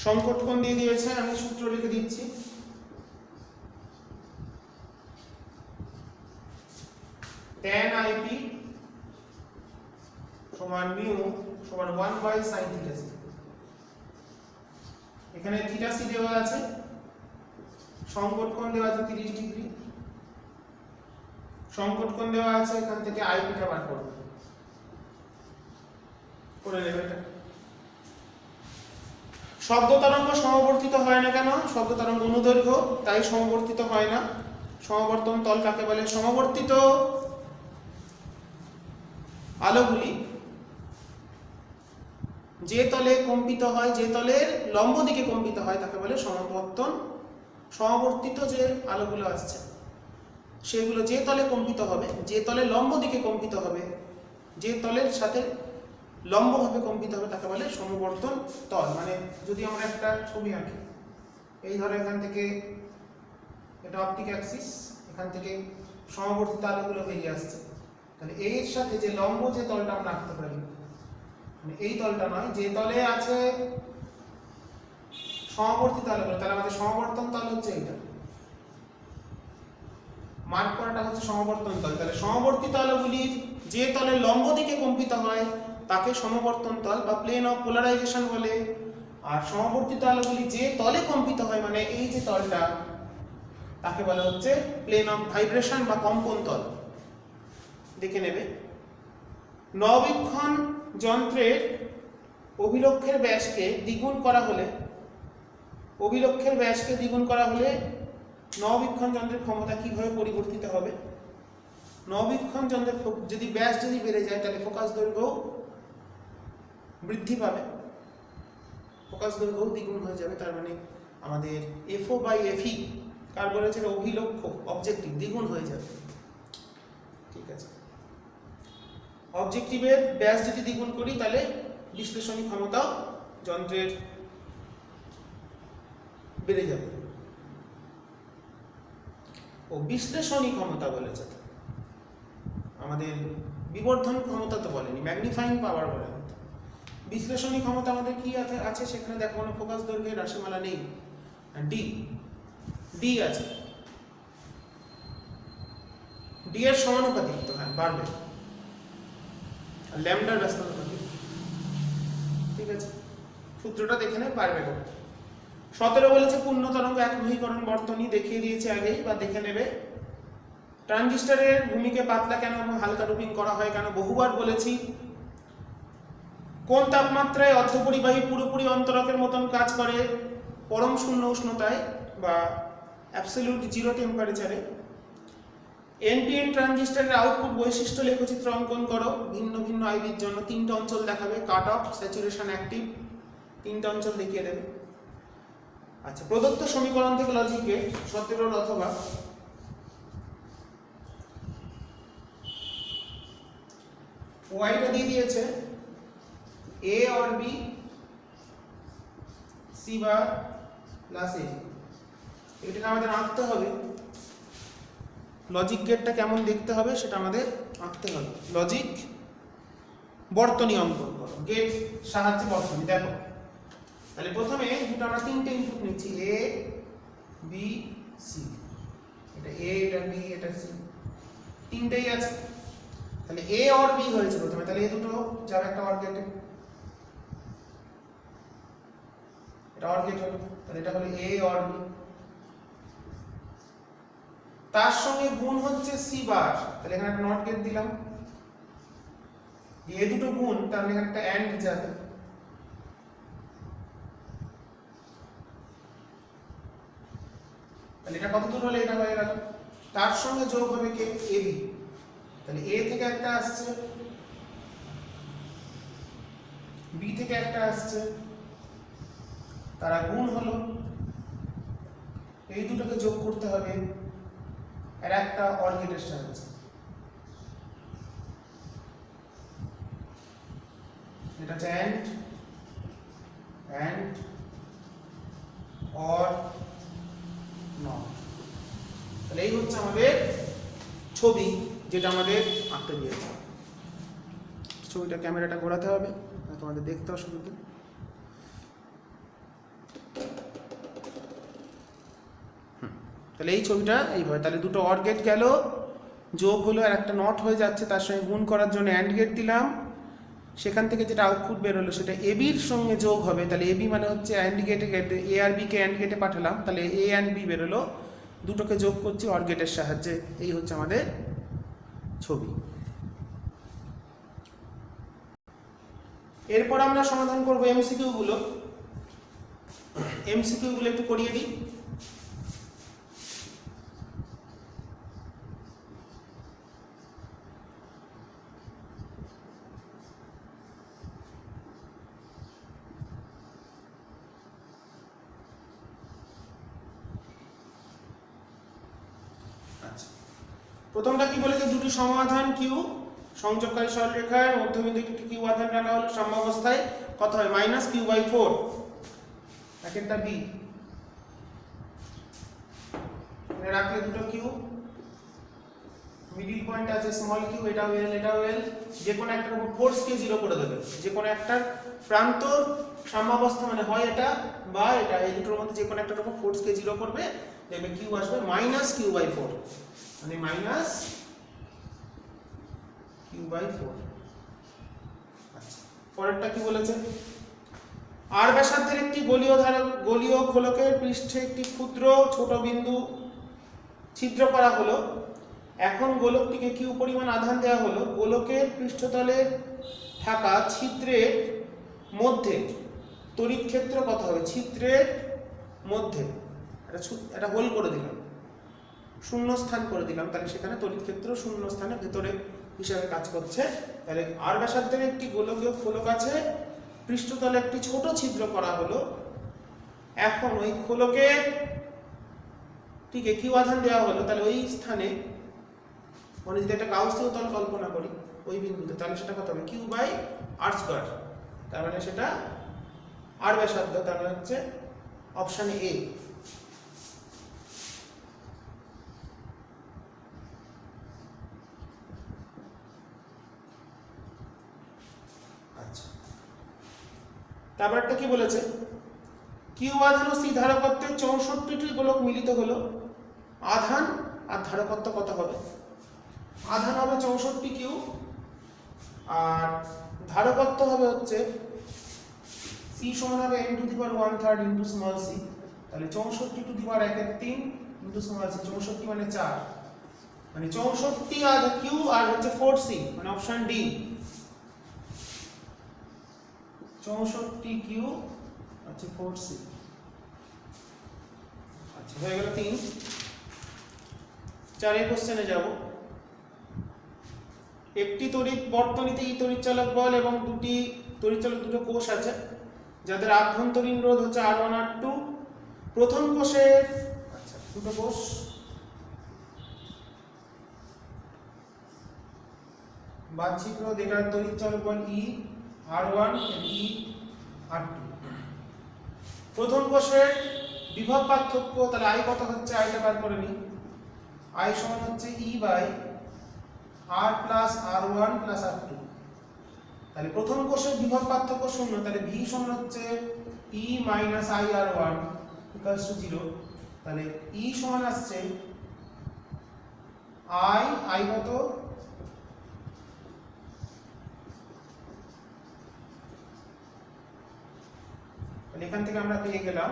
সংকট কোণ দিয়ে দিয়েছে, আমি সূত্র লিখে দিচ্ছি। tan IP সমান মিউ সমান 1/sin θc। এখানে θc দেওয়া আছে, সংকট কোণ দেওয়া আছে 30 ডিগ্রি, সংকট কোণ দেওয়া আছে, এখান থেকে IP টা বার করব, করে নেবে এটা। শব্দ তরঙ্গ সমবর্তিত হয় না কেন? শব্দ তরঙ্গ অনুদৈর্ঘ্য, তাই সমবর্তিত হয় না। সমাবর্তন তল কাকে বলে? সমবর্তিত আলোগুলি যে তলে কম্পিত হয়, যে তলের লম্ব দিকে কম্পিত হয় তাকে বলে সমাবর্তন। সমাবর্তিত যে আলোগুলো আসছে সেগুলো যে তলে কম্পিত হবে, যে তলে লম্ব দিকে কম্পিত হবে, যে তলের সাথে লম্বভাবে কম্পিত হবে তাকে বলে সমবর্তন তল। মানে যদি আমরা একটা ছবি আঁকি, এই ধরো এখান থেকে এটা অপটিক অ্যাক্সিস, এখান থেকে সমবর্তিত আলোগুলো বেরিয়ে আসছে, তাহলে এর সাথে যে লম্ব যে তলটা আমরা আঁকতে পারি, মানে এই তলটা নয়, যে তলে আছে সমবর্তিত আলোগুলো, তাহলে আমাদের সমবর্তন তল হচ্ছে এইটা, মার্ক করাটা হচ্ছে সমবর্তন তল। তাহলে সমবর্তিত আলোগুলির যে তলে লম্ব দিকে কম্পিত হয় তাকে সমবর্তন তল বা প্লেন অফ পোলারাইজেশন বলে। আর সমবর্তিত আলোগুলি যে তলে কম্পিত হয়, মানে এই যে তলটা, তাকে বলা হচ্ছে প্লেন অফ ভাইব্রেশন বা কম্পন তল। দেখে নেবে, নবীক্ষণ যন্ত্রের অভিলক্ষের ব্যাসকে দ্বিগুণ করা হলে, অভিলক্ষের ব্যাসকে দ্বিগুণ করা হলে নবীক্ষণ যন্ত্রের ক্ষমতা কিভাবে পরিবর্তিত হবে? নবীক্ষণ যন্ত্রের যদি ব্যাস যদি বেড়ে যায় তাহলে ফোকাস দৈর্ঘ্য বৃদ্ধি পাবে, ফোকাস দৈর্ঘ্য দ্বিগুণ হয়ে যাবে। তার মানে আমাদের FO/FE কার বলেছে? অভিলক্ষ্য, অবজেক্টিভ দ্বিগুণ হয়ে যাবে। ঠিক আছে, অবজেক্টিভের ব্যাস যদি দ্বিগুণ করি তাহলে বিশ্লেষণী ক্ষমতাও যন্ত্রের বেড়ে যাবে। ও বিশ্লেষণী ক্ষমতা বলেছে, আমাদের বিবর্ধন ক্ষমতা তো বলেনি, ম্যাগনিফাইং পাওয়ার বলে। বিশ্লেষণী ক্ষমতা আমাদের কি আছে সেখানে দেখো, কোনো ফোকাস দৈর্ঘ্যের রাশিমালা নেই, ডি আছে, ডি এর সমানুপাতিক তো, হ্যাঁ বাড়বে, আর ল্যামডার ব্যস্তানুপাতিক। ঠিক আছে, সূত্রটা দেখে নে, পারবে করতে। 17 বলেছে পূর্ণ তরঙ্গ একমুখীকরণ বর্তনী, দেখিয়ে দিয়েছে আগেই বা দেখে নেবে। ট্রানজিস্টরের ভূমিকে পাতলা কেন এবং হালকা ডোপিং করা হয় কেন, বহুবার বলেছি। কোন তাপমাত্রায় অর্ধপরিবাহী পুরোপুরি অন্তরকের মতন কাজ করে? পরম শূন্য উষ্ণতায় বা অ্যাবসলিউট জিরো টেম্পারেচারে। এনপিএন ট্রানজিস্টরের আউটপুট বৈশিষ্ট্য লেখচিত্র অঙ্কন করো, ভিন্ন ভিন্ন আইবির জন্য 3টে অঞ্চল দেখাবে, কাট অফ, স্যাচুরেশন, অ্যাক্টিভ, 3টে অঞ্চল দেখিয়ে দেবে। আচ্ছা, প্রদত্ত সমীকরণ থেকে লজিক গেট 17 অথবা ওয়াইটা দিয়ে দিয়েছে A और B C bar plus A, এটা আমাদের আঁকতে হবে। লজিক গেটটা কেমন দেখতে হবে সেটা আমাদের আঁকতে হবে। লজিক বর্তনী অঙ্কন করো, গেট সাহায্যে বর্তনী দেখো। তাহলে প্রথমে দুটো আমরা 3টে ইনপুট নিচ্ছি, A B C, এটা A, এটা B, এটা C, 3টেই আছে। তাহলে A और B হয়েছে প্রথমে, তাহলে এই দুটো যাবে একটা অর গেটে, এটা অর গেট হলো, তাহলে এটা হলো A और B। তার সঙ্গে গুণ হচ্ছে C বার, তাহলে এখানে একটা নট গেট দিলাম। এই দুটো গুণ, তার মানে এখানে একটা এন্ড যাবে। তাহলে এটা কত দূর হলে এটা হয়ে গেল। তার সঙ্গে যোগ হবে কে? এবি। তাহলে এ থেকে একটা আসছে, বি থেকে একটা আসছে, তারা গুণ হলো, এই দুটোকে যোগ করতে হবে আর একটা অর গেটের সাহায্যে। এটা হচ্ছে অ্যান্ড অর নট। তাহলে এই হচ্ছে আমাদের ছবি যেটা আমাদের আঁকতে দিয়েছে। ছবিটা ক্যামেরাটা ঘোরাতে হবে তোমাদের দেখতে অসুবিধা। তাহলে এই ছবিটা এইভাবে, তাহলে দুটো অর গেট গেল, যোগ হলো আর একটা নট হয়ে যাচ্ছে, তার সঙ্গে গুণ করার জন্য অ্যান্ড গেট দিলাম, সেখান থেকে যেটা আউটপুট বেরোলো সেটা এবির সঙ্গে যোগ হবে। তাহলে এবি মানে হচ্ছে অ্যান্ড গেটে এ আর বি কে অ্যান্ড গেটে পাঠালাম, তাহলে এ অ্যান্ড বি বেরোলো, দুটোকে যোগ করছি অর গেটের সাহায্যে। এই হচ্ছে আমাদের ছবি। এরপর আমরা সমাধান করব এমসিকিউ গুলো। এমসিকিউ গুলো একটু করিয়ে দিই। প্রথমটা কি বলেছে? দুটি সমাধান কিউ সংযোগকারী সরলরেখার মধ্যবিন্দু একটি কিউ আধান রাখা হলো সাম্যাবস্থায়, কত হয়? -q/4। একটা বি রাখলে দুটো কিউ, মিডিল পয়েন্ট আছে স্মল কিউ, এটাও এল এটাও এল, যে কোনো একটার উপর ফোর্স কে 0 করে দেবে। যে কোনো একটার প্রান্ত সাম্যাবস্থা মানে হয় এটা বা এটা, এই দুটোর মধ্যে যে কোনো একটার উপর ফোর্স কে 0 করবে, দেখবে কিউ আসবে -q/4, মানে -q/4। আচ্ছা, পরেরটা কি বলেছে? আর ব্যাসার্ধের একটি গলীয় খোলকের পৃষ্ঠে একটি ক্ষুদ্র ছোট বিন্দু ছিদ্র করা হলো। এখন গোলকটিকে কিউ পরিমাণ আধান দেওয়া হলো। গোলকের পৃষ্ঠতলে থাকা ছিদ্রের মধ্যে তড়িৎ ক্ষেত্র কত হবে? ছিদ্রের মধ্যে একটা হোল করে দিলাম, শূন্য স্থান করে দিলাম, তাহলে সেখানে তড়িৎ ক্ষেত্র শূন্য স্থানে ভেতরে হিসাবে কাজ করছে। তাহলে আর ব্যাসার্ধের একটি গোলকীয় খোলক আছে, পৃষ্ঠতলে একটি ছোট ছিদ্র করা হলো। এখন ওই খোলকের ঠিক কিউ আধান দেওয়া হলো, তাহলে ওই স্থানে মানে যদি একটা গাউসীয় তল কল্পনা করি ওই বিন্দুতে, তাহলে সেটা কত হবে? q/r²। তার মানে সেটা আর ব্যাসার্ধ, তার মানে হচ্ছে অপশন এ। আচ্ছা, তারপরটা কি বলেছে? কিউ আধান ও সি ধারকত্বে 64টি গোলক মিলিত হলো। আধান আর ধারকত্ব কত হবে? আধান হবে 64 কিউ আর ধারকত্ব হবে হচ্ছে সি সমান হবে n⁻1/3 ইনটু স্মল সি। তাহলে 64⁻1/3 ইনটু স্মল সি, 64 মানে 4, মানে 64 আর কিউ আর হচ্ছে 4c, মানে অপশন ডি 64 কিউ আচ্ছা 4c। আচ্ছা, হয়ে গেল 3। 4 কোশ্চেনে যাব। একটি তড়িৎ বর্তনীতে ই তড়িৎচালক বল এবং দুটো কোষ আছে যাদের আভ্যন্তরীণ রোধ হচ্ছে R1 R2। প্রথম কোষের আচ্ছা দুটো কোষ বাহ্যিক রোধ, এটার তড়িৎচালক বল ই R1 এবং ই R2। প্রথম কোষের বিভব পার্থক্য, তাহলে আই কত হচ্ছে? আইটা বার করে নিই। আই সমান হচ্ছে E/R plus R1 plus R2। তাহলে প্রথম কোষের বিভব পার্থক্য 0, তাহলে ভি সমান হচ্ছে E minus IR1 equals to 0। তাহলে E সমান আসছে I কত? তাহলে এখান থেকে আমরা পেয়ে গেলাম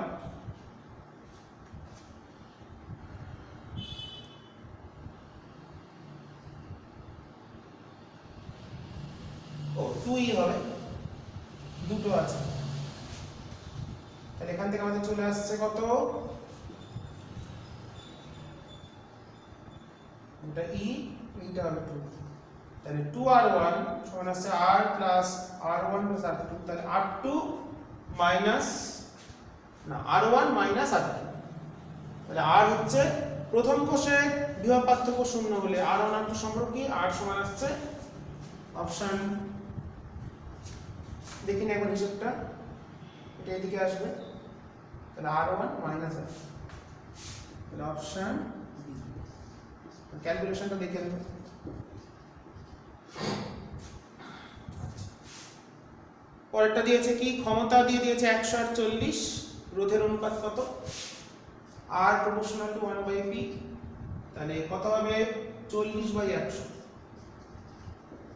ও 2E হবে, দুটো আছে। তাহলে এখান থেকে আমাদের চলে আসছে কত? এটা ই, এইটা হবে 2, তাহলে 2r1 সমান আসছে r plus r1 plus r2, তাহলে r2 মাইনাস না r1 মাইনাস r2, তাহলে r হচ্ছে প্রথম কোষে বিভব পার্থক্য শূন্য হলে r1 r2 সম্পর্ক কি, r সমান আসছে অপশন, দেখি না একবার হিসাবটা, এটা এদিকে আসবে, তাহলে r1 মাইনাস r2, তাহলে অপশন বি। ক্যালকুলেশনটা দেখে নেব। পরেরটা দিয়েছে কি, ক্ষমতা দিয়ে দিয়েছে 140, রোধের অনুপাত কত, r প্রপোর্শনাল টু 1/p, তাহলে কত হবে 40/100,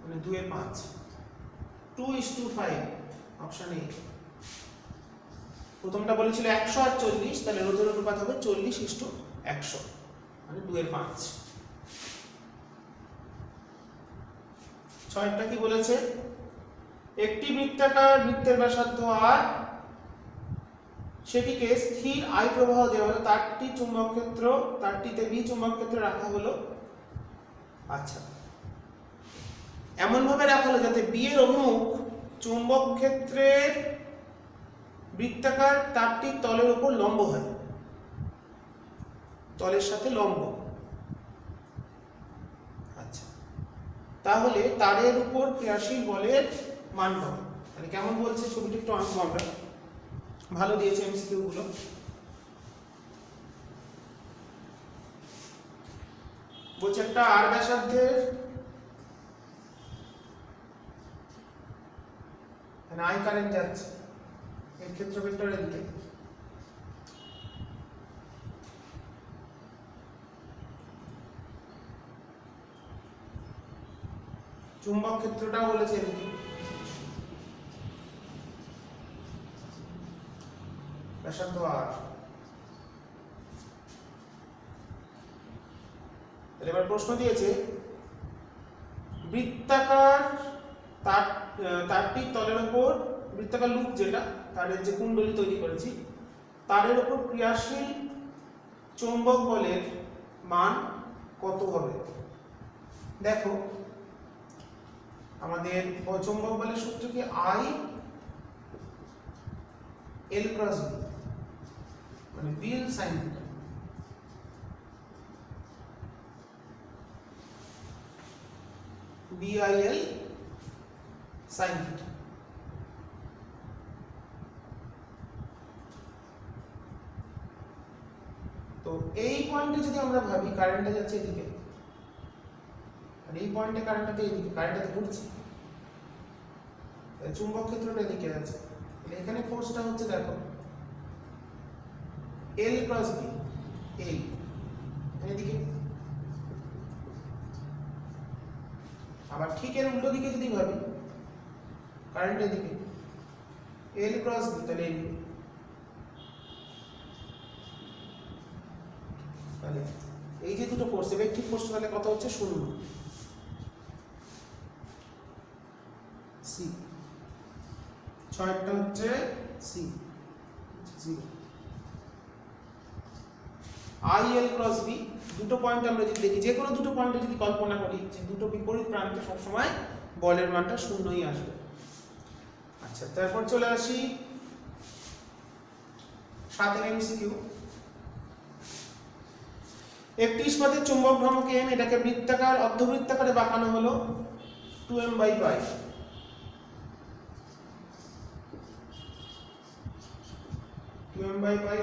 মানে 2/5, 2:5, অপশন এ। প্রথমটা বলেছিল 100 আর 40, তাহলে রোধের অনুপাত হবে 40:100, মানে 2/5। ছয়টা কি বলেছে, একটি বৃত্তাকার বৃত্তের ব্যাসার্ধ r, সেটিকে স্থির I প্রবাহ দেওয়া হলো, তারটি চুম্বক ক্ষেত্র, তারটিতে বি চুম্বক ক্ষেত্র রাখা হলো। আচ্ছা, এমন ভাবে রাখা হলো যাতে বি এর অভিমুখ চুম্বক ক্ষেত্রের বৃত্তাকার তারটির তলের উপর লম্ব হয়, তলের সাথে লম্ব। আচ্ছা, তাহলে তারের উপর ক্রিয়াশীল বলের মান পাবো। তাহলে কেমন বলছে ছবিটি একটু আঁকবো আমরা, ভালো দিয়েছে এমসিকিউ গুলো। বলছে একটা আর ব্যাসার্ধের আই কারেন্ট যাচ্ছে, এর ক্ষেত্র ভেক্টরের দিকে, চুম্বক ক্ষেত্রটাও বলেছে এদিকে, ব্যাসার্ধ আর। এবার প্রশ্ন দিয়েছে বৃত্তাকার তারটির তলের উপর, বৃত্তাকার লুপ যেটা, তারের যে কুণ্ডলী তৈরি করেছি, তারের উপর ক্রিয়াশীল চৌম্বক বলের মান কত হবে। দেখো আমাদের চৌম্বক বলের সূত্র কি, I L ক্রস B, মানে BIL sine theta. BIL sine theta. তো এই পয়েন্টে যদি আমরা ভাবি কারেন্টটা যাচ্ছে এদিকে, আর এই পয়েন্টে কারেন্টটা এদিকে, কারেন্টটা ঘুরছে, চুম্বক ক্ষেত্রটা এদিকে যাচ্ছে, তাহলে এখানে ফোর্সটা হচ্ছে দেখো L ক্রস B, এই এদিকে। আবার ঠিক এর উল্টো দিকে যদি ভাবি, কারেন্ট এদিকে, L ক্রস B, তাহলে এদিকে। তাহলে এই যে দুটো ফোর্স, ইলেকট্রিক ফোর্স, তাহলে কত হচ্ছে 0 সি, 6টা হচ্ছে সি 0। IL ক্রস B, দুটো পয়েন্ট আমরা যদি দেখি, যে কোনো দুটো পয়েন্টে যদি কল্পনা করি যে দুটো বিপরীত প্রান্তে সবসময় বলের মানটা শূন্যই আসবে। আচ্ছা, তারপর চলে আসি 7 এমসিকিউ। একটি ইস্পাতের চুম্বক ভ্রামক m, এটাকে বৃত্তাকার অর্ধবৃত্তাকারে বাঁকানো হলো 2m/π।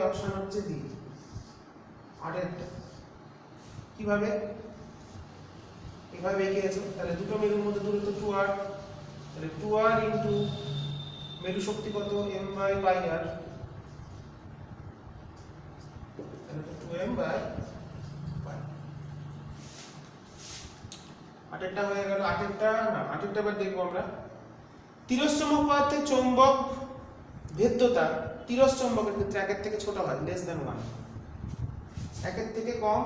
অপশন হচ্ছে ডি। আরেকটা কিভাবে, এভাবে এগিয়েছে, তাহলে দুটো মেরুর মধ্যে দূরত্ব 2r, তাহলে 2r ইন্টু মেরু শক্তি কত, m/πr, তাহলে 2m/π। আটেরটা হয়ে গেল। আটেরটা বার দেখবো আমরা। তিরস্চম্বক পদার্থের চৌম্বক ভেদ্যতা তিরস্চম্বকের ক্ষেত্রে 1 এর থেকে ছোট হয়, লেস দ্যান 1, 1 এর থেকে কম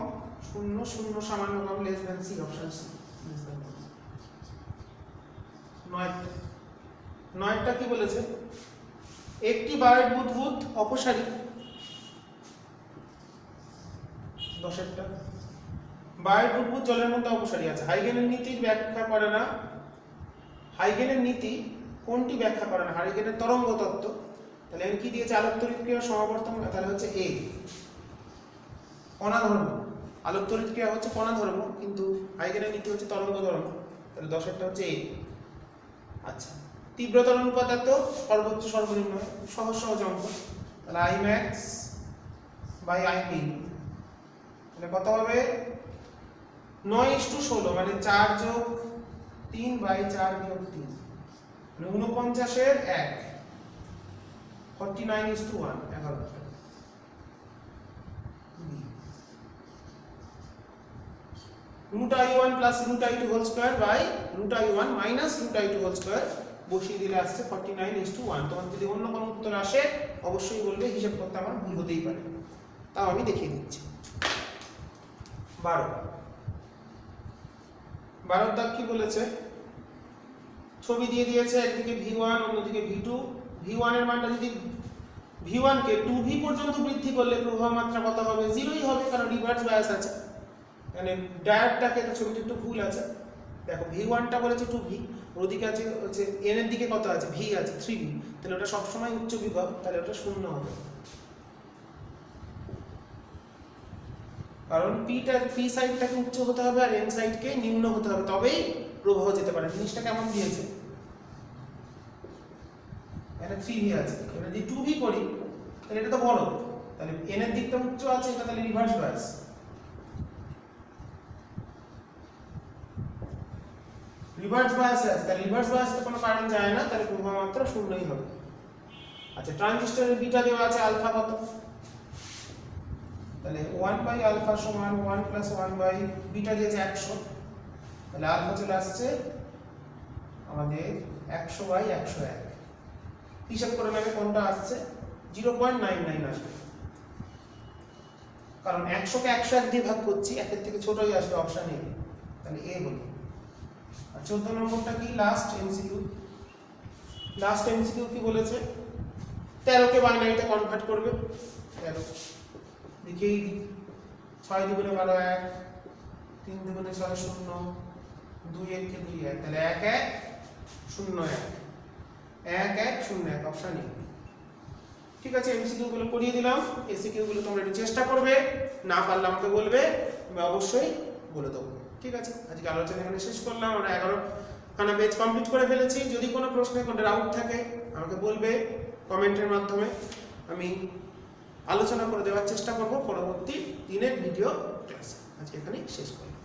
0, 0 সামান্য কম, less than C, option C, less than 1। 9টা কি বলেছে, একটি বারের বুদবুদ অপসারী, 10এরটা বায়ু বুদবুদ জলের মধ্যে অপসারী আছে। হাইগেনের নীতি ব্যাখ্যা করে না। হাইগেনের নীতি কোনটি ব্যাখ্যা করে না? হাইগেনের তরঙ্গ তত্ত্ব। তাহলে এর কি দিয়েছে? আলোক তড়িৎ ক্রিয়া সমাবর্তন। তাহলে হচ্ছে এ কণা ধর্ম। আলোক তড়িৎ ক্রিয়া হচ্ছে কণা ধর্ম, কিন্তু হাইগেনের নীতি হচ্ছে তরঙ্গ ধর্ম। তাহলে 10 হচ্ছে এ। আচ্ছা, তীব্রতার অনুপাত এত, সর্বোচ্চ সর্বনিম্ন সহজ সহজ অঙ্ক। তাহলে I max by I min, তাহলে কত হবে? 9:16, মানে 4 যোগ 3 বাই 4 বিয়োগ 3, মানে 49 1, 49:1, 11। root i1 plus root i2 whole square by root i1 minus root i2 whole square বসিয়ে দিলে আসছে 49:1। তোমার যদি অন্য কোনো উত্তর আসে অবশ্যই বলবে, হিসাব করতে আমার ভুল হতেই পারে, তাও আমি দেখিয়ে দিচ্ছি। 12 দাগ কি বলেছে? ছবি দিয়ে দিয়েছে, একদিকে v1 অন্যদিকে v2। v1 এর মানটা যদি v1 কে 2v পর্যন্ত বৃদ্ধি করলে প্রবাহ মাত্রা কত হবে? 0ই হবে, কারণ রিভার্স বায়াস আছে। মানে ডায়োডটাকে তো ছবিতে একটু ভুল আছে। দেখো v1 টা বলেছে 2v, ওদিকে আছে হচ্ছে n এর দিকে কত আছে? v আছে 3v, তাহলে ওটা সব সময় উচ্চ বিভব, তাহলে ওটা 0 হবে। কারণ p সাইডটাকে উচ্চ হতে হবে আর n সাইডকে নিম্ন হতে হবে, তবেই প্রবাহ যেতে পারে। জিনিসটা কেমন দিয়েছে? এটা 3v আছে, এটা যদি 2v করি তাহলে এটা তো বড়, তাহলে n এর দিকটা উচ্চ আছে, এটা তাহলে রিভার্স বায়াস। রিভার্স বায়াস আছে, তাহলে রিভার্স বায়াসে কোনো কারেন্ট যায় না, তাহলে প্রবাহ মাত্রা 0ই হবে। আচ্ছা, ট্রানজিস্টরের বিটা দেওয়া আছে, আলফা কত? তাহলে 1 বাই আলফা সমান 1 প্লাস 1 বাই বিটা দিয়েছে 100, তাহলে আলফা চলে আসছে আমাদের 100 বাই 101। হিসাব করে নেবে কোনটা আসছে? 0.99 আসবে, কারণ 100 কে 101 দিয়ে ভাগ করছি, একের থেকে ছোটই আসবে, অপশন এ, তাহলে এ হলো। আর 14 নম্বরটা কি? Last MCQ. লাস্ট এমসিকিউ কি বলেছে? 13 কে বাইনারিতে কনভার্ট করবে। 13 লিখেই 6 দুগুণে 12 1, 3 দুগুণে 6 0, 2 1 কে 2 1, তাহলে 1 1 0 1, 1 1 0 1, অপশন এ। ঠিক আছে, এমসিকিউ গুলো করিয়ে দিলাম। এসিকিউ গুলো তোমরা একটু চেষ্টা করবে, না পারলে আমাকে বলবে, আমি অবশ্যই বলে দেবো। ঠিক আছে, আজকে আলোচনা এখানে শেষ করলাম। আমরা 11খানা পেজ কমপ্লিট করে ফেলেছি। যদি কোনো প্রশ্নে কোনো ডাউট থাকে আমাকে বলবে কমেন্টের মাধ্যমে, আমি আলোচনা করে দেওয়ার চেষ্টা করব পরবর্তী দিনের ভিডিও ক্লাসে। আজকে এখানেই শেষ করলাম।